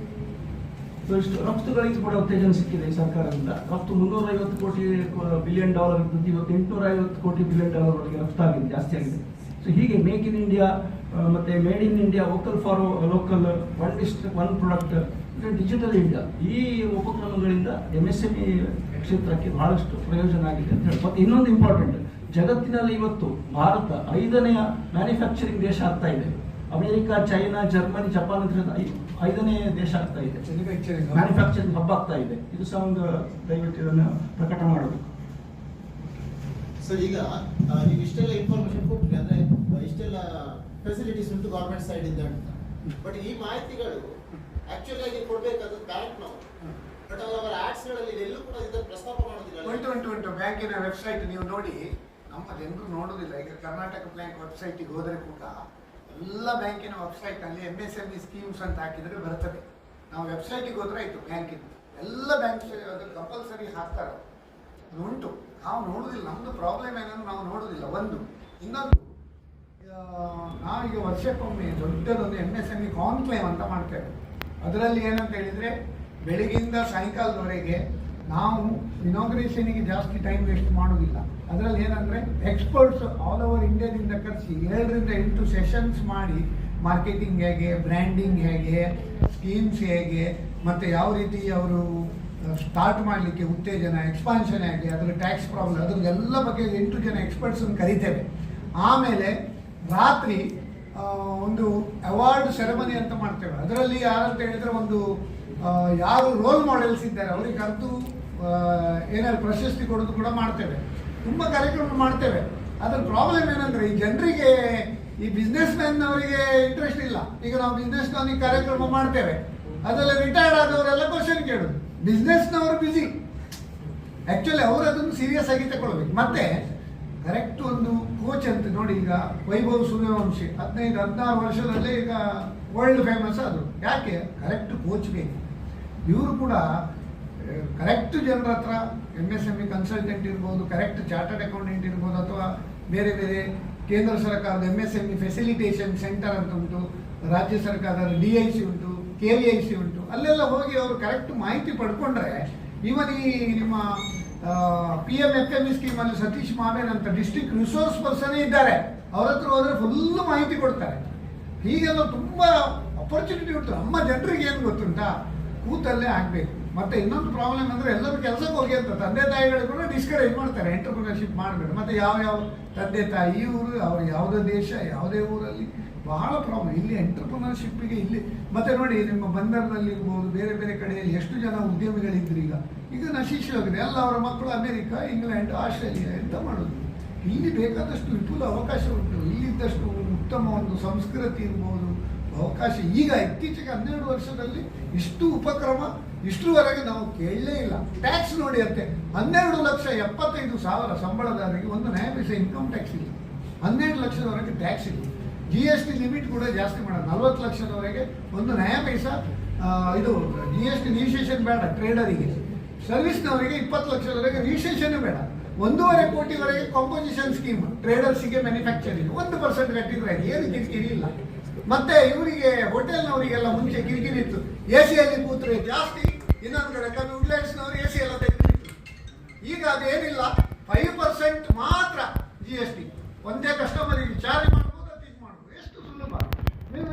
ಸೊ ಇಷ್ಟು ರಫ್ತುಗಳಿಗೆ ಕೂಡ ಉತ್ತೇಜನ ಸಿಕ್ಕಿದೆ ಈ ಸರ್ಕಾರದಿಂದ. ರಫ್ತು $350 ಕೋಟಿ ಬಿಲಿಯನ್ ಇದ್ದದ್ದು ಇವತ್ತು $850 ಕೋಟಿ ಬಿಲಿಯನ್ ವರೆಗೆ ರಫ್ತಾಗಿದೆ, ಜಾಸ್ತಿ ಆಗಿದೆ. ಸೊ ಹೀಗೆ ಮೇಕ್ ಇನ್ ಇಂಡಿಯಾ ಮತ್ತೆ made in India, vocal for local, one district one product, digital India, ಈ ಉಪಕ್ರಮಗಳಿಂದ MSME ಕ್ಷೇತ್ರಕ್ಕೆ ಬಹಳಷ್ಟು ಪ್ರಯೋಜನ ಆಗಿದೆ ಅಂತ ಹೇಳಿ. ಮತ್ತೆ ಇನ್ನೊಂದು ಇಂಪಾರ್ಟೆಂಟ್, ಜಗತ್ತಿನಲ್ಲಿ ಇವತ್ತು ಭಾರತ 5ನೇ ಮ್ಯಾನುಫ್ಯಾಕ್ಚರಿಂಗ್ ದೇಶ ಆಗ್ತಾ ಇದೆ. ಅಮೆರಿಕ, ಚೈನಾ, ಜರ್ಮನಿ, ಜಪಾನ್ ಅಂತ 5ನೇ ದೇಶ ಆಗ್ತಾ ಇದೆ, ಮ್ಯಾನುಫ್ಯಾಕ್ಚರಿಂಗ್ ಹಬ್ ಆಗ್ತಾ ಇದೆ. ಇದು ಸಹ ಒಂದು ದಯವಿಟ್ಟು ಇದನ್ನು ಪ್ರಕಟ ಮಾಡಬೇಕು. ಸರ್, ಈಗ ನೀವು ಇಷ್ಟೆಲ್ಲ ಇನ್ಫಾರ್ಮೇಶನ್ ಕೊಟ್ರಿ, ಅಂದ್ರೆ ಇಷ್ಟೆಲ್ಲ ಫೆಸಿಲಿಟೀಸ್ ಉಂಟು ಗೌರ್ಮೆಂಟ್ ಸೈಡ್ ಇಂದ ಅಂತ. ಬಟ್ ಈ ಮಾಹಿತಿಗಳು ಆಕ್ಚುಲಿ ಆಗಿ ಕೊಡ್ಬೇಕಾದ್ರೆ ಬ್ಯಾಂಕ್ ನಾವು, ಬಟ್ ಅವರ ಆಡ್ಸ್ ಗಳಲ್ಲಿ ಎಲ್ಲೂ ಕೂಡ ಇದನ್ನು ಪ್ರಸ್ತಾಪ ಮಾಡೋದಿಲ್ಲ. ಉಂಟು ಬ್ಯಾಂಕಿನ ವೆಬ್ಸೈಟ್ ನೀವು ನೋಡಿ, ನಮ್ಮ ಜನರು ನೋಡೋದಿಲ್ಲ. ಈಗ ಕರ್ನಾಟಕ ಬ್ಯಾಂಕ್ ವೆಬ್ಸೈಟಿಗೆ ಹೋದರೆ ಕೂಡ ಎಲ್ಲ ಬ್ಯಾಂಕಿನ ವೆಬ್ಸೈಟ್ ಅಲ್ಲಿ MSME ಸ್ಕೀಮ್ಸ್ ಅಂತ ಹಾಕಿದ್ರೆ ಬರ್ತದೆ. ನಾವು ವೆಬ್ಸೈಟಿಗೆ ಹೋದ್ರೆ ಆಯ್ತು, ಬ್ಯಾಂಕಿನ ಎಲ್ಲ ಬ್ಯಾಂಕ್ ಅದು ಕಂಪಲ್ಸರಿ ಹಾಕ್ತಾರೆ, ಅದು ಉಂಟು. ನಾವು ನೋಡುದಿಲ್ಲ. ನಮ್ದು ಪ್ರಾಬ್ಲಮ್ ಏನಂದ್ರೆ ನಾವು ನೋಡುದಿಲ್ಲ. ಒಂದು ಇನ್ನೊಂದು, ನಾವೀಗ ವರ್ಷಕ್ಕೊಮ್ಮೆ ದೊಡ್ಡದೊಂದು MSME ಕಾನ್ಕ್ಲೇವ್ ಅಂತ ಮಾಡ್ತೇವೆ. ಅದರಲ್ಲಿ ಏನಂತ ಹೇಳಿದ್ರೆ, ಬೆಳಗಿಂದ ಸಾಯಂಕಾಲದವರೆಗೆ ನಾವು ಇನಾಗ್ರೇಷನ್ಗೆ ಜಾಸ್ತಿ ಟೈಮ್ ವೇಸ್ಟ್ ಮಾಡೋದಿಲ್ಲ. ಅದರಲ್ಲಿ ಏನಂದ್ರೆ ಎಕ್ಸ್ಪರ್ಟ್ಸ್ ಆಲ್ ಓವರ್ ಇಂಡಿಯಾದಿಂದ ಕರೆಸಿ 7 ರಿಂದ 8 ಸೆಷನ್ಸ್ ಮಾಡಿ, ಮಾರ್ಕೆಟಿಂಗ್ ಹೇಗೆ, ಬ್ರ್ಯಾಂಡಿಂಗ್ ಹೇಗೆ, ಸ್ಕೀಮ್ಸ್ ಹೇಗೆ, ಮತ್ತೆ ಯಾವ ರೀತಿ ಅವರು ಸ್ಟಾರ್ಟ್ ಮಾಡಲಿಕ್ಕೆ ಉತ್ತೇಜನ, ಎಕ್ಸ್ಪಾನ್ಷನ್ ಹೇಗೆ, ಅದರ ಟ್ಯಾಕ್ಸ್ ಪ್ರಾಬ್ಲಮ್, ಅದ್ರದ್ದೆಲ್ಲ ಬಗ್ಗೆ 8 ಜನ ಎಕ್ಸ್ಪರ್ಟ್ಸನ್ನು ಕರಿತೇವೆ. ಆಮೇಲೆ ರಾತ್ರಿ ಒಂದು ಅವಾರ್ಡ್ ಸೆರೆಮನಿ ಅಂತ ಮಾಡ್ತೇವೆ. ಅದರಲ್ಲಿ ಯಾರಂತ ಹೇಳಿದ್ರೆ, ಒಂದು ಯಾರು ರೋಲ್ ಮಾಡೆಲ್ಸ್ ಇದ್ದಾರೆ ಅವರಿಗೆ ಕರೆದು ಏನಾದ್ರು ಪ್ರಶಸ್ತಿ ಕೊಡೋದು ಕೂಡ ಮಾಡ್ತೇವೆ. ತುಂಬ ಕಾರ್ಯಕ್ರಮ ಮಾಡ್ತೇವೆ. ಅದ್ರ ಪ್ರಾಬ್ಲಮ್ ಏನಂದ್ರೆ, ಈ ಜನರಿಗೆ, ಈ ಬಿಸ್ನೆಸ್ ಮ್ಯಾನ್ ಅವರಿಗೆ ಇಂಟ್ರೆಸ್ಟ್ ಇಲ್ಲ. ಈಗ ನಾವು ಬಿಸ್ನೆಸ್ ಮ್ಯಾನಿಗೆ ಕಾರ್ಯಕ್ರಮ ಮಾಡ್ತೇವೆ, ಅದೆಲ್ಲ ರಿಟೈರ್ಡ್ ಆದವರೆಲ್ಲ ಕ್ವಶನ್ ಕೇಳೋದು. ಬಿಸ್ನೆಸ್ನವರು ಬಿಸಿ, ಆಕ್ಚುಲಿ ಅವರು ಅದನ್ನು ಸೀರಿಯಸ್ ಆಗಿ ತಗೊಳ್ಬೇಕು. ಮತ್ತೆ ಕರೆಕ್ಟ್ ಒಂದು ಕೋಚ್ ಅಂತ ನೋಡಿ, ಈಗ ವೈಭವ್ ಸೂರ್ಯವಂಶಿ 15-16 ವರ್ಷದಲ್ಲೇ ಈಗ ವರ್ಲ್ಡ್ ಫೇಮಸ್ ಆದರು. ಯಾಕೆ? ಕರೆಕ್ಟ್ ಕೋಚ್ ಬೇಕು. ಇವರು ಕೂಡ ಕರೆಕ್ಟ್ ಜನರ ಹತ್ರ MSME ಕನ್ಸಲ್ಟೆಂಟ್ ಇರ್ಬೋದು, ಕರೆಕ್ಟ್ ಚಾರ್ಟರ್ಡ್ ಅಕೌಂಟೆಂಟ್ ಇರ್ಬೋದು, ಅಥವಾ ಬೇರೆ ಬೇರೆ ಕೇಂದ್ರ ಸರ್ಕಾರದ MSME ಫೆಸಿಲಿಟೇಷನ್ ಸೆಂಟರ್ ಅಂತ ಉಂಟು, ರಾಜ್ಯ ಸರ್ಕಾರದ DIC ಉಂಟು, KVIC ಉಂಟು, ಅಲ್ಲೆಲ್ಲ ಹೋಗಿ ಅವರು ಕರೆಕ್ಟ್ ಮಾಹಿತಿ ಪಡ್ಕೊಂಡ್ರೆ, ಇವನ್ ಈ ನಿಮ್ಮ PMFME ಸ್ಕೀಮಲ್ಲಿ ಸತೀಶ್ ಮಾವೇನ್ ಅಂತ ಡಿಸ್ಟ್ರಿಕ್ಟ್ ರಿಸೋರ್ಸ್ ಪರ್ಸನ್ ಇದ್ದಾರೆ, ಅವ್ರ ಹತ್ರ ಹೋದ್ರೆ ಫುಲ್ ಮಾಹಿತಿ ಕೊಡ್ತಾರೆ. ಹೀಗೆಲ್ಲ ತುಂಬ ಅಪರ್ಚುನಿಟಿ ಉಂಟು. ನಮ್ಮ ಜನರಿಗೆ ಏನು ಗೊತ್ತುಂಟಾ, ಕೂತಲ್ಲೇ ಆಗಬೇಕು. ಮತ್ತೆ ಇನ್ನೊಂದು ಪ್ರಾಬ್ಲಮ್ ಅಂದರೆ, ಎಲ್ಲರೂ ಕೆಲಸಕ್ಕೆ ಹೋಗಿ ಅಂತ ತಂದೆ ತಾಯಿಗಳು ಕೂಡ ಡಿಸ್ಕರೇಜ್ ಮಾಡ್ತಾರೆ ಎಂಟರ್ಪ್ರಿನರ್ಶಿಪ್ ಮಾಡಬೇಕು. ಮತ್ತು ಯಾವ ತಂದೆ ತಾಯಿ, ಈ ಊರು, ಅವ್ರು ಯಾವುದೇ ದೇಶ, ಯಾವುದೇ ಊರಲ್ಲಿ ಬಹಳ ಪ್ರಾಬ್ಲಮ್ ಇಲ್ಲಿ ಎಂಟರ್ಪ್ರಿನರ್ಶಿಪ್ಪಿಗೆ. ಇಲ್ಲಿ ಮತ್ತೆ ನೋಡಿ, ನಿಮ್ಮ ಬಂದರ್ನಲ್ಲಿ ಇರ್ಬೋದು, ಬೇರೆ ಬೇರೆ ಕಡೆಯಲ್ಲಿ ಎಷ್ಟು ಜನ ಉದ್ಯಮಿಗಳಿದ್ರು. ಈಗ ನಶಿಸಿ ಹೋಗಿದೆ. ಎಲ್ಲ ಅವರ ಮಕ್ಕಳು ಅಮೆರಿಕ, ಇಂಗ್ಲೆಂಡ್, ಆಸ್ಟ್ರೇಲಿಯಾ, ಎಂತ ಮಾಡೋದು. ಇಲ್ಲಿ ಬೇಕಾದಷ್ಟು ವಿಪುಲ ಅವಕಾಶ ಉಂಟು. ಇಲ್ಲಿದ್ದಷ್ಟು ಉತ್ತಮ ಒಂದು ಸಂಸ್ಕೃತಿ ಇರ್ಬೋದು, ಅವಕಾಶ. ಈಗ ಇತ್ತೀಚೆಗೆ 12 ವರ್ಷದಲ್ಲಿ ಇಷ್ಟು ಉಪಕ್ರಮ ಇಷ್ಟರವರೆಗೆ ನಾವು ಕೇಳಲೇ ಇಲ್ಲ. ಟ್ಯಾಕ್ಸ್ ನೋಡಿ ಅಂತೆ, 12,75,000 ಸಂಬಳದಾರರಿಗೆ 1 ನಯ ಪೈಸೆ ಇನ್ಕಮ್ ಟ್ಯಾಕ್ಸ್ ಇಲ್ಲ. 12 ಲಕ್ಷದವರೆಗೆ ಟ್ಯಾಕ್ಸ್ ಇಲ್ಲ. GST ಲಿಮಿಟ್ ಕೂಡ ಜಾಸ್ತಿ ಮಾಡೋದು. 40 ಲಕ್ಷದವರೆಗೆ 1 ನಯ ಪೈಸಾ ಇದು GST ರಿಜಿಸ್ಟ್ರೇಷನ್ ಬೇಡ ಟ್ರೇಡರಿಗೆ. ಸರ್ವಿಸ್ನವರಿಗೆ 20 ಲಕ್ಷದವರೆಗೆ ರಿಜಿಸ್ಟ್ರೇಷನ್ ಬೇಡ. 1.5 ಕೋಟಿವರೆಗೆ ಕಾಂಪೋಸಿಷನ್ ಸ್ಕೀಮ್ ಟ್ರೇಡರ್ಸಿಗೆ, ಮ್ಯಾನುಫ್ಯಾಕ್ಚರಿಂಗ್ 1% ಕಟ್ಟಿದ್ರೆ ಏನು ಕಿರಿಕಿರಿ ಇಲ್ಲ. ಮತ್ತೆ ಇವರಿಗೆ ಹೋಟೆಲ್ನವರಿಗೆಲ್ಲ ಮುಂಚೆ ಕಿರಿಕಿರಿ ಇತ್ತು, AC ಕೂತ್ರೆ ಜಾಸ್ತಿ, ಇನ್ನೊಂದು ಕಡೆ ಕಮ್ಮಿ. ವುಡ್ಲ್ಯಾಂಡ್ಸ್ನವರು AC ಎಲ್ಲ ತೆಗೆದಿತ್ತು. ಈಗ ಅದೇನಿಲ್ಲ, 5% ಮಾತ್ರ GST. ಒಂದೇ ಕಸ್ಟಮರಿಗೆ ಚಾರ್ಜ್ ಮಾಡ್ಬೋದು, ಅದು ಇದು ಮಾಡ್ಬೋದು. ಎಷ್ಟು ಸುಲಭ. ನೀವು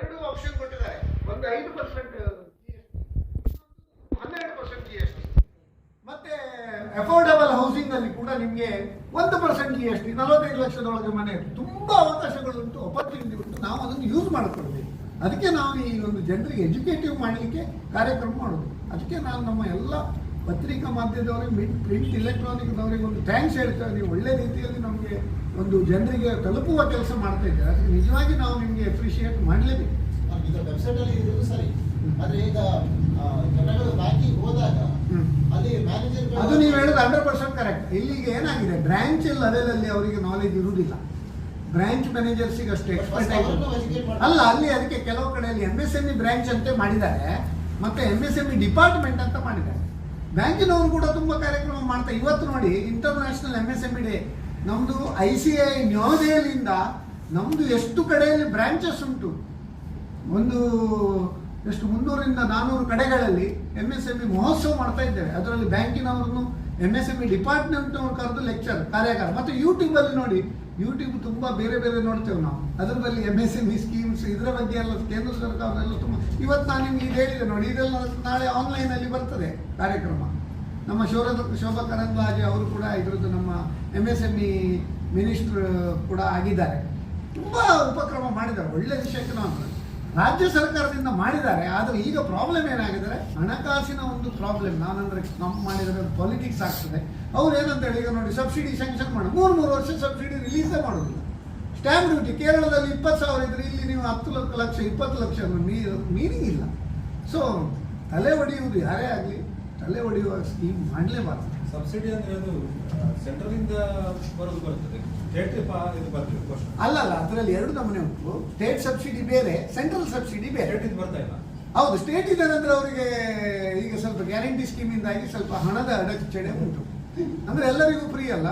2 ಆಪ್ಷನ್ ಕೊಟ್ಟಿದ್ದಾರೆ. ಒಂದು 5% GST, 12% GST. ಮತ್ತೆ ಅಫೋರ್ಡಬಲ್ ಹೌಸಿಂಗ್ ಅಲ್ಲಿ ಕೂಡ ನಿಮಗೆ 1% GST. 45 ಲಕ್ಷದೊಳಗೆ ಮನೆ. ತುಂಬಾ ಅವಕಾಶಗಳುಂಟು, ಅಪರ್ಚುನಿಟಿ ಉಂಟು. ನಾವು ಅದನ್ನು ಯೂಸ್ ಮಾಡಿಕೊಳ್ಬೇಕು. ಅದಕ್ಕೆ ನಾವು ಈ ಒಂದು ಜನರಿಗೆ ಎಜುಕೇಟಿವ್ ಮಾಡಲಿಕ್ಕೆ ಕಾರ್ಯಕ್ರಮ ಮಾಡೋದು. ಅದಕ್ಕೆ ನಾನು ನಮ್ಮ ಎಲ್ಲ ಪತ್ರಿಕಾ ಮಾಧ್ಯಮದವರಿಗೆ, ಪ್ರಿಂಟ್ ಇಲೆಕ್ಟ್ರಾನಿಕ್ದವರಿಗೆ ಒಂದು ಥ್ಯಾಂಕ್ಸ್ ಹೇಳ್ತೇವೆ. ನೀವು ಒಳ್ಳೆ ರೀತಿಯಲ್ಲಿ ನಮಗೆ ಒಂದು ಜನರಿಗೆ ತಲುಪುವ ಕೆಲಸ ಮಾಡ್ತಾ ಇದ್ದಾರೆ. ಅದಕ್ಕೆ ನಿಜವಾಗಿ ನಾವು ನಿಮಗೆ ಅಪ್ರಿಷಿಯೇಟ್ ಮಾಡಲೇಬೇಕು. ಈಗ ವೆಬ್ಸೈಟ್ ಅಲ್ಲಿ ಇರೋದು ಸರಿ, ಆದ್ರೆ ಈಗ ಜನಗಳು ಬ್ಯಾಂಕಿಗೆ ಹೋದಾಗ ಅಲ್ಲಿ ಮ್ಯಾನೇಜರ್, ಅದು ನೀವು ಹೇಳೋದು 100% ಕರೆಕ್ಟ್. ಇಲ್ಲಿಗೆ ಏನಾಗಿದೆ, ಬ್ರಾಂಚ್ ಲೆವೆಲಲ್ಲಿ ಅವರಿಗೆ ನಾಲೆಜ್ ಇರುವುದಿಲ್ಲ. ಬ್ರಾಂಚ್ ಮ್ಯಾನೇಜರ್ಸಿಗೆ ಅಷ್ಟು ಎಕ್ಸ್ಪರ್ಟೈಸ್ ಅಲ್ಲ. ಅಲ್ಲಿ ಅದಕ್ಕೆ ಕೆಲವು ಕಡೆಯಲ್ಲಿ MSME ಬ್ರಾಂಚ್ ಅಂತ ಮಾಡಿದ್ದಾರೆ, ಮತ್ತೆ MSME ಡಿಪಾರ್ಟ್ಮೆಂಟ್ ಅಂತ ಮಾಡಿದ್ದಾರೆ. ಬ್ಯಾಂಕಿನವರು ಕೂಡ ತುಂಬ ಕಾರ್ಯಕ್ರಮ ಮಾಡ್ತಾರೆ. ಇವತ್ತು ನೋಡಿ, ಇಂಟರ್ನ್ಯಾಷನಲ್ MSME ಡೇ ನಮ್ಮದು ICI ನವದೆಹಲಿಯಿಂದ ನಮ್ಮದು ಎಷ್ಟು ಕಡೆಯಲ್ಲಿ ಬ್ರಾಂಚಸ್ ಉಂಟು. ಒಂದು ಎಷ್ಟು 300ರಿಂದ 400 ಕಡೆಗಳಲ್ಲಿ MSME ಮಹೋತ್ಸವ ಮಾಡ್ತಾ ಇದ್ದೇವೆ. ಅದರಲ್ಲಿ ಬ್ಯಾಂಕಿನವರನ್ನು MSME ಡಿಪಾರ್ಟ್ಮೆಂಟ್ನವ್ರು ಕರೆದು ಲೆಕ್ಚರ್ ಕಾರ್ಯಾಗಾರ. ಮತ್ತು ಯೂಟ್ಯೂಬಲ್ಲಿ ನೋಡಿ, ಯೂಟ್ಯೂಬ್ ತುಂಬ ಬೇರೆ ಬೇರೆ ನೋಡ್ತೇವೆ ನಾವು. ಅದರ ಬಳಿ MSME ಸ್ಕೀಮ್ಸ್ ಇದರ ಬಗ್ಗೆ ಎಲ್ಲ ಕೇಂದ್ರ ಸರ್ಕಾರದೆಲ್ಲ ತುಂಬ. ಇವತ್ತು ನಾನು ನಿಮ್ಗೆ ಇದು ಹೇಳಿದೆ ನೋಡಿ, ಇದೆಲ್ಲ ನಾಳೆ ಆನ್ಲೈನಲ್ಲಿ ಬರ್ತದೆ ಕಾರ್ಯಕ್ರಮ. ನಮ್ಮ ಶೋಭಾ ಕರಂದ್ಲಾಜೆ ಅವರು ಕೂಡ ಇದ್ರದ್ದು ನಮ್ಮ MSME ಮಿನಿಸ್ಟರ್ ಕೂಡ ಆಗಿದ್ದಾರೆ. ತುಂಬ ಉಪಕ್ರಮ ಮಾಡಿದ್ದಾರೆ, ಒಳ್ಳೆ ವಿಷಯಕ್ಕೆ ನಾವು ರಾಜ್ಯ ಸರ್ಕಾರದಿಂದ ಮಾಡಿದ್ದಾರೆ. ಆದರೆ ಈಗ ಪ್ರಾಬ್ಲಮ್ ಏನಾಗಿದ್ದಾರೆ, ಹಣಕಾಸಿನ ಒಂದು ಪ್ರಾಬ್ಲಮ್. ನಾನಂದ್ರೆ ನಮ್ಮ ಮಾಡಿದರೆ ಪಾಲಿಟಿಕ್ಸ್ ಆಗ್ತದೆ. ಅವ್ರು ಏನಂತ ಹೇಳಿ, ಈಗ ನೋಡಿ ಸಬ್ಸಿಡಿ ಸ್ಯಾಂಕ್ಷನ್ ಮಾಡಿ 3 ವರ್ಷ ಸಬ್ಸಿಡಿ ರಿಲೀಸೇ ಮಾಡೋದಿಲ್ಲ. ಸ್ಟ್ಯಾಂಪ್ ಡ್ಯೂಟಿ ಕೇರಳದಲ್ಲಿ 20,000 ಇದ್ರೆ ಇಲ್ಲಿ ನೀವು 10 ಲಕ್ಷ 20 ಲಕ್ಷ ಮೀನಿಂಗ್ ಇಲ್ಲ. ಸೊ ತಲೆ ಹೊಡೆಯುವುದು ಯಾರೇ ಆಗಲಿ, ತಲೆ ಹೊಡೆಯುವ ಸ್ಕೀಮ್ ಮಾಡಲೇಬಾರ್ದು. ಸಬ್ಸಿಡಿ ಅಂದ್ರೆ ಅದು ಸೆಂಟ್ರಲ್ ಇಂದ ಬರ್ತದೆ, ಸ್ಟೇಟ್ ಇದು ಬರ್ತದೆ. ಅಲ್ಲ, ಅದರಲ್ಲಿ 2 ನಮೂನೆ ಉಂಟು. ಸ್ಟೇಟ್ ಸಬ್ಸಿಡಿ ಬೇರೆ, ಸೆಂಟ್ರಲ್ ಸಬ್ಸಿಡಿ ಬೇರೆ. ಸ್ಟೇಟ್ ಇದು ಬರ್ತಾ ಇಲ್ಲ. ಹೌದು, ಸ್ಟೇಟ್ ಇದೆ ಅಂದ್ರೆ ಅವರಿಗೆ ಈಗ ಸ್ವಲ್ಪ ಗ್ಯಾರಂಟಿ ಸ್ಕೀಮಿಂದಾಗಿ ಸ್ವಲ್ಪ ಹಣದ ಅಡಚಣೆ ಉಂಟು. ಅಂದ್ರೆ ಎಲ್ಲರಿಗೂ ಫ್ರೀ ಅಲ್ಲ,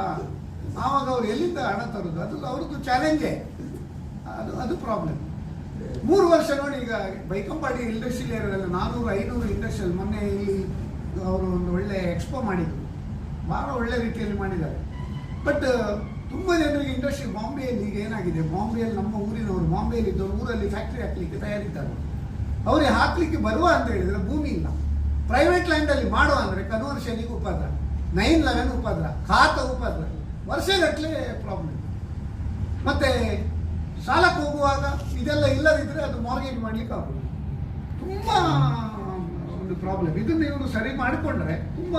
ಆವಾಗ ಅವ್ರು ಎಲ್ಲಿಂದ ಹಣ ತರುದು, ಅದು ಅವ್ರದ್ದು ಚಾಲೆಂಜೇ. ಅದು ಪ್ರಾಬ್ಲಮ್. 3 ವರ್ಷ ನೋಡಿ, ಈಗ ಬೈಕಂಪಾಡಿ ಇಂಡಸ್ಟ್ರಿಯಲ್ ಏರಿಯಾದಲ್ಲಿ 400-500 ಇಂಡಸ್ಟ್ರಿಯಲ್ ಮೊನ್ನೆ ಇಲ್ಲಿ ಅವರು ಒಂದು ಒಳ್ಳೆ ಎಕ್ಸ್ಪೋ ಮಾಡಿದ್ರು, ಭಾಳ ಒಳ್ಳೆ ರೀತಿಯಲ್ಲಿ ಮಾಡಿದ್ದಾರೆ. ಬಟ್ ತುಂಬ ಜನರಿಗೆ ಇಂಡಸ್ಟ್ರಿ ಬಾಂಬೆಯಲ್ಲಿ ಈಗ ಏನಾಗಿದೆ, ಬಾಂಬೆಯಲ್ಲಿ ನಮ್ಮ ಊರಿನವರು, ಬಾಂಬೆಯಲ್ಲಿ ಇದ್ದವರು ಊರಲ್ಲಿ ಫ್ಯಾಕ್ಟ್ರಿ ಹಾಕ್ಲಿಕ್ಕೆ ತಯಾರಿದ್ದಾರೆ. ಅವರಿಗೆ ಹಾಕ್ಲಿಕ್ಕೆ ಬರುವ ಅಂತ ಹೇಳಿದ್ರೆ ಭೂಮಿ ಇಲ್ಲ. ಪ್ರೈವೇಟ್ ಲ್ಯಾಂಡಲ್ಲಿ ಮಾಡುವ ಅಂದರೆ ಕನ್ವರ್ಷನಿಗೆ ಉಪದ್ರ, 9/11 ಉಪದ್ರ, ಖಾತ ಉಪದ್ರ, ವರ್ಷಗಟ್ಟಲೆ ಪ್ರಾಬ್ಲಮ್. ಮತ್ತೆ ಸಾಲಕ್ಕೆ ಹೋಗುವಾಗ ಇದೆಲ್ಲ ಇಲ್ಲದಿದ್ದರೆ ಅದು ಮಾರ್ಗೇಜ್ ಮಾಡ್ಲಿಕ್ಕೆ ಆಗೋದು. ತುಂಬ ಒಂದು ಪ್ರಾಬ್ಲಮ್. ಇದನ್ನು ಇವರು ಸರಿ ಮಾಡಿಕೊಂಡ್ರೆ ತುಂಬ.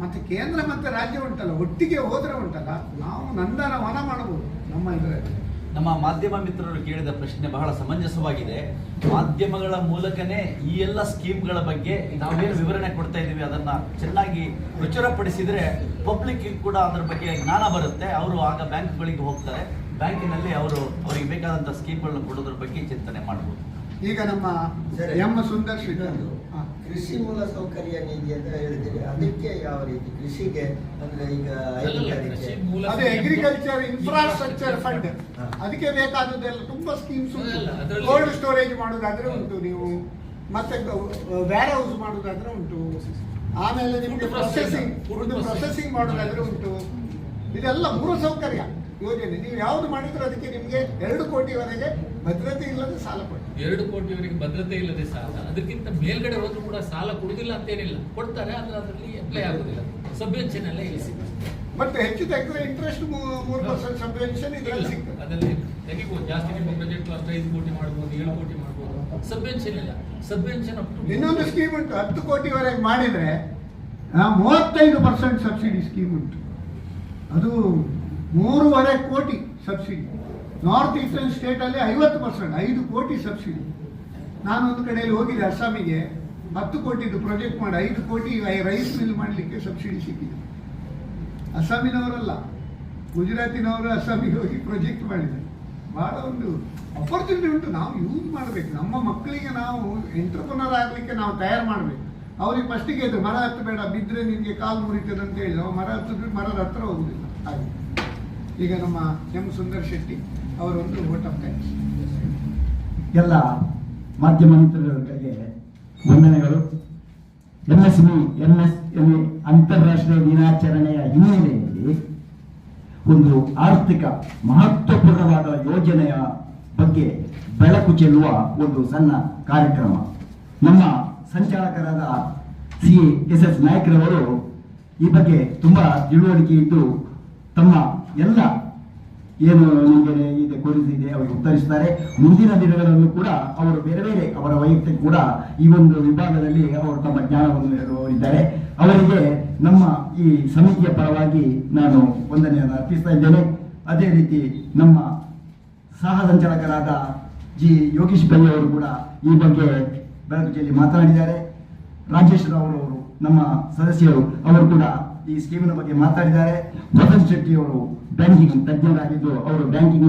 ಮತ್ತೆ ಕೇಂದ್ರ ಮತ್ತೆ ರಾಜ್ಯ ಉಂಟಲ್ಲ, ಒಟ್ಟಿಗೆ ಹೋದ್ರೆ ಉಂಟಲ್ಲ, ನಾವು ನಂದನ ವನ ಮಾಡಬಹುದು ನಮ್ಮ ಇದರಲ್ಲಿ. ನಮ್ಮ ಮಾಧ್ಯಮ ಮಿತ್ರರು ಕೇಳಿದ ಪ್ರಶ್ನೆ ಬಹಳ ಸಮಂಜಸವಾಗಿದೆ. ಮಾಧ್ಯಮಗಳ ಮೂಲಕನೇ ಈ ಎಲ್ಲ ಸ್ಕೀಮ್ಗಳ ಬಗ್ಗೆ ನಾವೇನು ವಿವರಣೆ ಕೊಡ್ತಾ ಇದ್ದೀವಿ ಅದನ್ನ ಚೆನ್ನಾಗಿ ಪ್ರಚುರಪಡಿಸಿದ್ರೆ ಪಬ್ಲಿಕ್ ಕೂಡ ಅದರ ಬಗ್ಗೆ ಜ್ಞಾನ ಬರುತ್ತೆ. ಅವರು ಆಗ ಬ್ಯಾಂಕ್ಗಳಿಗೆ ಹೋಗ್ತಾರೆ, ಬ್ಯಾಂಕಿನಲ್ಲಿ ಅವರಿಗೆ ಬೇಕಾದಂಥ ಸ್ಕೀಮ್ಗಳನ್ನ ಕೊಡೋದ್ರ ಬಗ್ಗೆ ಚಿಂತನೆ ಮಾಡ್ಬೋದು. ಈಗ ನಮ್ಮ ಎಂ ಸುಂದರ್ ಶ್ರೀಧರ್ ಕೃಷಿ ಮೂಲ ಸೌಕರ್ಯ ನಿಧಿ ಅಂತ ಹೇಳಿದ್ದೀರಿ, ಅದಕ್ಕೆ ಯಾವ ರೀತಿ ಕೃಷಿಗೆ ಅಂದ್ರೆ ಈಗ ಅದೇ ಅಗ್ರಿಕಲ್ಚರ್ ಇನ್ಫ್ರಾಸ್ಟ್ರಕ್ಚರ್ ಫಂಡ್, ಅದಕ್ಕೆ ಬೇಕಾದದ್ದೆಲ್ಲ ತುಂಬಾ ಸ್ಕೀಮ್ಸ್ ಉಂಟು. ಕೋಲ್ಡ್ ಸ್ಟೋರೇಜ್ ಮಾಡೋದಾದ್ರೆ ಉಂಟು, ನೀವು ಮತ್ತೆ ವೇರ್ ಹೌಸ್ ಮಾಡೋದಾದ್ರೆ ಉಂಟು, ಆಮೇಲೆ ನಿಮಗೆ ಪ್ರೊಸೆಸಿಂಗ್ ಮಾಡೋದಾದ್ರೆ ಉಂಟು. ಇದೆಲ್ಲ ಮೂಲಸೌಕರ್ಯ ಯೋಜನೆ. ನೀವು ಯಾವ್ದು ಮಾಡಿದ್ರೆ ಅದಕ್ಕೆ ನಿಮಗೆ 2 ಕೋಟಿವರೆಗೆ ಭದ್ರತೆ ಇಲ್ಲದೆ ಸಾಲ ಕೊಡಿ. 2 ಕೋಟಿವರೆಗೆ ಭದ್ರತೆ ಇಲ್ಲದೆ ಸಾಲ, ಅದಕ್ಕಿಂತ ಮೇಲ್ಗಡೆ ಹೋದ್ರೂ ಕೂಡ ಸಾಲ ಕೊಡುದಿಲ್ಲ ಅಂತೇನಿಲ್ಲ, ಕೊಡ್ತಾರೆ. ಆದ್ರೆ ಅದರಲ್ಲಿ ಅಪ್ಲೈ ಆಗುದಿಲ್ಲ, ಸಬ್ವೆನ್ಷನ್ ಎಲ್ಲ ಇಲ್ಲಿ ಸಿಗುತ್ತೆ. ಮತ್ತೆ ಹೆಚ್ಚು ತೆಗೆದ್ರೆ ಇಂಟ್ರೆಸ್ಟ್ 3% ಸಬ್ವೆನ್ಷನ್ ಇದರಲ್ಲಿ ಸಿಗ್ತದೆ. ಅದರಲ್ಲಿ ತೆಗಿಬಹುದು. ಜಾಸ್ತಿ ನಿಮ್ಮ ಬಜೆಟ್ 5 ಕೋಟಿ ಮಾಡ್ಬೋದು, 7 ಕೋಟಿ ಮಾಡ್ಬೋದು. ಸಬ್ವೆನ್ಷನ್ ಇಲ್ಲ, ಸಬ್ವೆನ್ಷನ್ ಇನ್ನೊಂದು ಸ್ಕೀಮ್ ಉಂಟು, 10 ಕೋಟಿವರೆಗೆ ಮಾಡಿದ್ರೆ 35% ಸಬ್ಸಿಡಿ ಸ್ಕೀಮ್ ಉಂಟು. ಅದು 3.5 ಕೋಟಿ ಸಬ್ಸಿಡಿ. ನಾರ್ತ್ ಈಸ್ಟರ್ನ್ ಸ್ಟೇಟಲ್ಲಿ 50%, 5 ಕೋಟಿ ಸಬ್ಸಿಡಿ. ನಾನೊಂದು ಕಡೆಯಲ್ಲಿ ಹೋಗಿದ್ದೆ ಅಸ್ಸಾಮಿಗೆ, 10 ಕೋಟಿದು ಪ್ರಾಜೆಕ್ಟ್ ಮಾಡಿ 5 ಕೋಟಿ ರೈಸ್ ಮಿಲ್ ಮಾಡಲಿಕ್ಕೆ ಸಬ್ಸಿಡಿ ಸಿಕ್ಕಿದೆ. ಅಸ್ಸಾಮಿನವರಲ್ಲ, ಗುಜರಾತಿನವರು ಅಸ್ಸಾಮಿಗೆ ಹೋಗಿ ಪ್ರಾಜೆಕ್ಟ್ ಮಾಡಿದ್ದಾರೆ. ಬಹಳ ಒಂದು ಅಪರ್ಚುನಿಟಿ ಉಂಟು, ನಾವು ಯೂಸ್ ಮಾಡಬೇಕು. ನಮ್ಮ ಮಕ್ಕಳಿಗೆ ನಾವು ಎಂಟ್ರಪ್ರನರ್ ಆಗಲಿಕ್ಕೆ ನಾವು ತಯಾರು ಮಾಡಬೇಕು. ಅವ್ರಿಗೆ ಫಸ್ಟಿಗೆ ಇದು ಮರ ಹತ್ತಬೇಡ, ಬಿದ್ದರೆ ನಿಮಗೆ ಕಾಲು ಮುರಿತದೆ ಅಂತ ಹೇಳಿ ನಾವು ಮರ ಹತ್ತಿದ್ರೆ ಮರದ ಹತ್ರ ಹೋಗುದಿಲ್ಲ. ಹಾಗೆ ಈಗ ನಮ್ಮ ಎಂ ಸುಂದರ್ ಶೆಟ್ಟಿ ಅವರೊಂದು ವೋಟ್ ಆಫ್ ಥ್ಯಾಂಕ್ಸ್. ಎಲ್ಲ ಮಾಧ್ಯಮ ಮಿತ್ರರಿಗೆ ವಂದನೆಗಳು. MSME ಅಂತಾರಾಷ್ಟ್ರೀಯ ದಿನಾಚರಣೆಯ ಹಿನ್ನೆಲೆಯಲ್ಲಿ ಒಂದು ಆರ್ಥಿಕ ಮಹತ್ವಪೂರ್ಣವಾದ ಯೋಜನೆಯ ಬಗ್ಗೆ ಬೆಳಕು ಚೆಲ್ಲುವ ಒಂದು ಸಣ್ಣ ಕಾರ್ಯಕ್ರಮ. ನಮ್ಮ ಸಂಚಾಲಕರಾದ CS ನಾಯ್ಕರವರು ಈ ಬಗ್ಗೆ ತುಂಬಾ ತಿಳುವಳಿಕೆ ಇದ್ದು ತಮ್ಮ ಎಲ್ಲ ಏನು ನಿಮಗೆ ಇದೆ ಕೋರಿಸಿದೆ ಅವರಿಗೆ ಉತ್ತರಿಸುತ್ತಾರೆ. ಮುಂದಿನ ದಿನಗಳಲ್ಲೂ ಕೂಡ ಅವರು ಬೇರೆ ಬೇರೆ ಅವರ ವೈಯಕ್ತಿಕ ಕೂಡ ಈ ಒಂದು ವಿಭಾಗದಲ್ಲಿ ಅವರು ತಮ್ಮ ಜ್ಞಾನವನ್ನು ಹೇಳುವರಿದ್ದಾರೆ. ಅವರಿಗೆ ನಮ್ಮ ಈ ಸಮಿತಿಯ ಪರವಾಗಿ ನಾನು ವಂದನೆಯನ್ನು ಅರ್ಪಿಸ್ತಾ ಇದ್ದೇನೆ. ಅದೇ ರೀತಿ ನಮ್ಮ ಸಹ ಸಂಚಾಲಕರಾದ G ಯೋಗೀಶ್ ಪೈ ಅವರು ಕೂಡ ಈ ಬಗ್ಗೆ ಬೆಳಕು ಚೆಲ್ಲಿ ಮಾತನಾಡಿದ್ದಾರೆ. ರಾಜೇಶ್ ರಾವ್ ಅವರು ನಮ್ಮ ಸದಸ್ಯರು ಅವರು ಕೂಡ ಈ ಸ್ಕೀಮಿನ ಬಗ್ಗೆ ಮಾತಾಡಿದ್ದಾರೆ. ವಸಂತ್ ಶೆಟ್ಟಿ ಅವರು ಬ್ಯಾಂಕಿಂಗ್ ತಜ್ಞರಾಗಿದ್ದು ಅವರು ಬ್ಯಾಂಕಿಂಗ್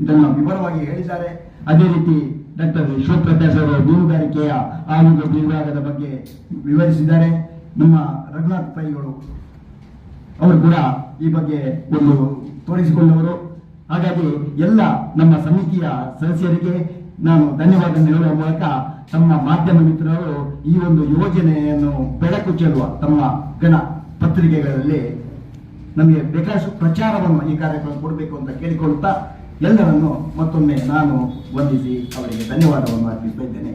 ಇದನ್ನು ವಿವರವಾಗಿ ಹೇಳಿದ್ದಾರೆ. ಅದೇ ರೀತಿ ಡಾಕ್ಟರ್ ಶಿವಪ್ರಕಾಶ್ ಅವರು ಮೀನುಗಾರಿಕೆಯ ಆಯುಧ ವಿಭಾಗದ ಬಗ್ಗೆ ವಿವರಿಸಿದ್ದಾರೆ. ನಮ್ಮ ರಘುನಾಥ್ ಪೈಗಳು ಅವರು ಕೂಡ ಈ ಬಗ್ಗೆ ಒಂದು ತೋರಿಸಿಕೊಂಡವರು. ಹಾಗಾಗಿ ಎಲ್ಲ ನಮ್ಮ ಸಮಿತಿಯ ಸದಸ್ಯರಿಗೆ ನಾನು ಧನ್ಯವಾದ ಹೇಳುವ ಮೂಲಕ ತಮ್ಮ ಮಾಧ್ಯಮ ಮಿತ್ರರು ಈ ಒಂದು ಯೋಜನೆಯನ್ನು ಬೆಳಕು ಚೆಲ್ಲುವ ತಮ್ಮ ಗಣ ಪತ್ರಿಕೆಗಳಲ್ಲಿ ನಮಗೆ ಬೇಕಾದಷ್ಟು ಪ್ರಚಾರವನ್ನು ಈ ಕಾರ್ಯಕ್ರಮ ಕೊಡಬೇಕು ಅಂತ ಕೇಳಿಕೊಳ್ತಾ ಎಲ್ಲರನ್ನು ಮತ್ತೊಮ್ಮೆ ನಾನು ವಂದಿಸಿ ಅವರಿಗೆ ಧನ್ಯವಾದವನ್ನು ಅರ್ಪಿಸ್ತಾ ಇದ್ದೇನೆ.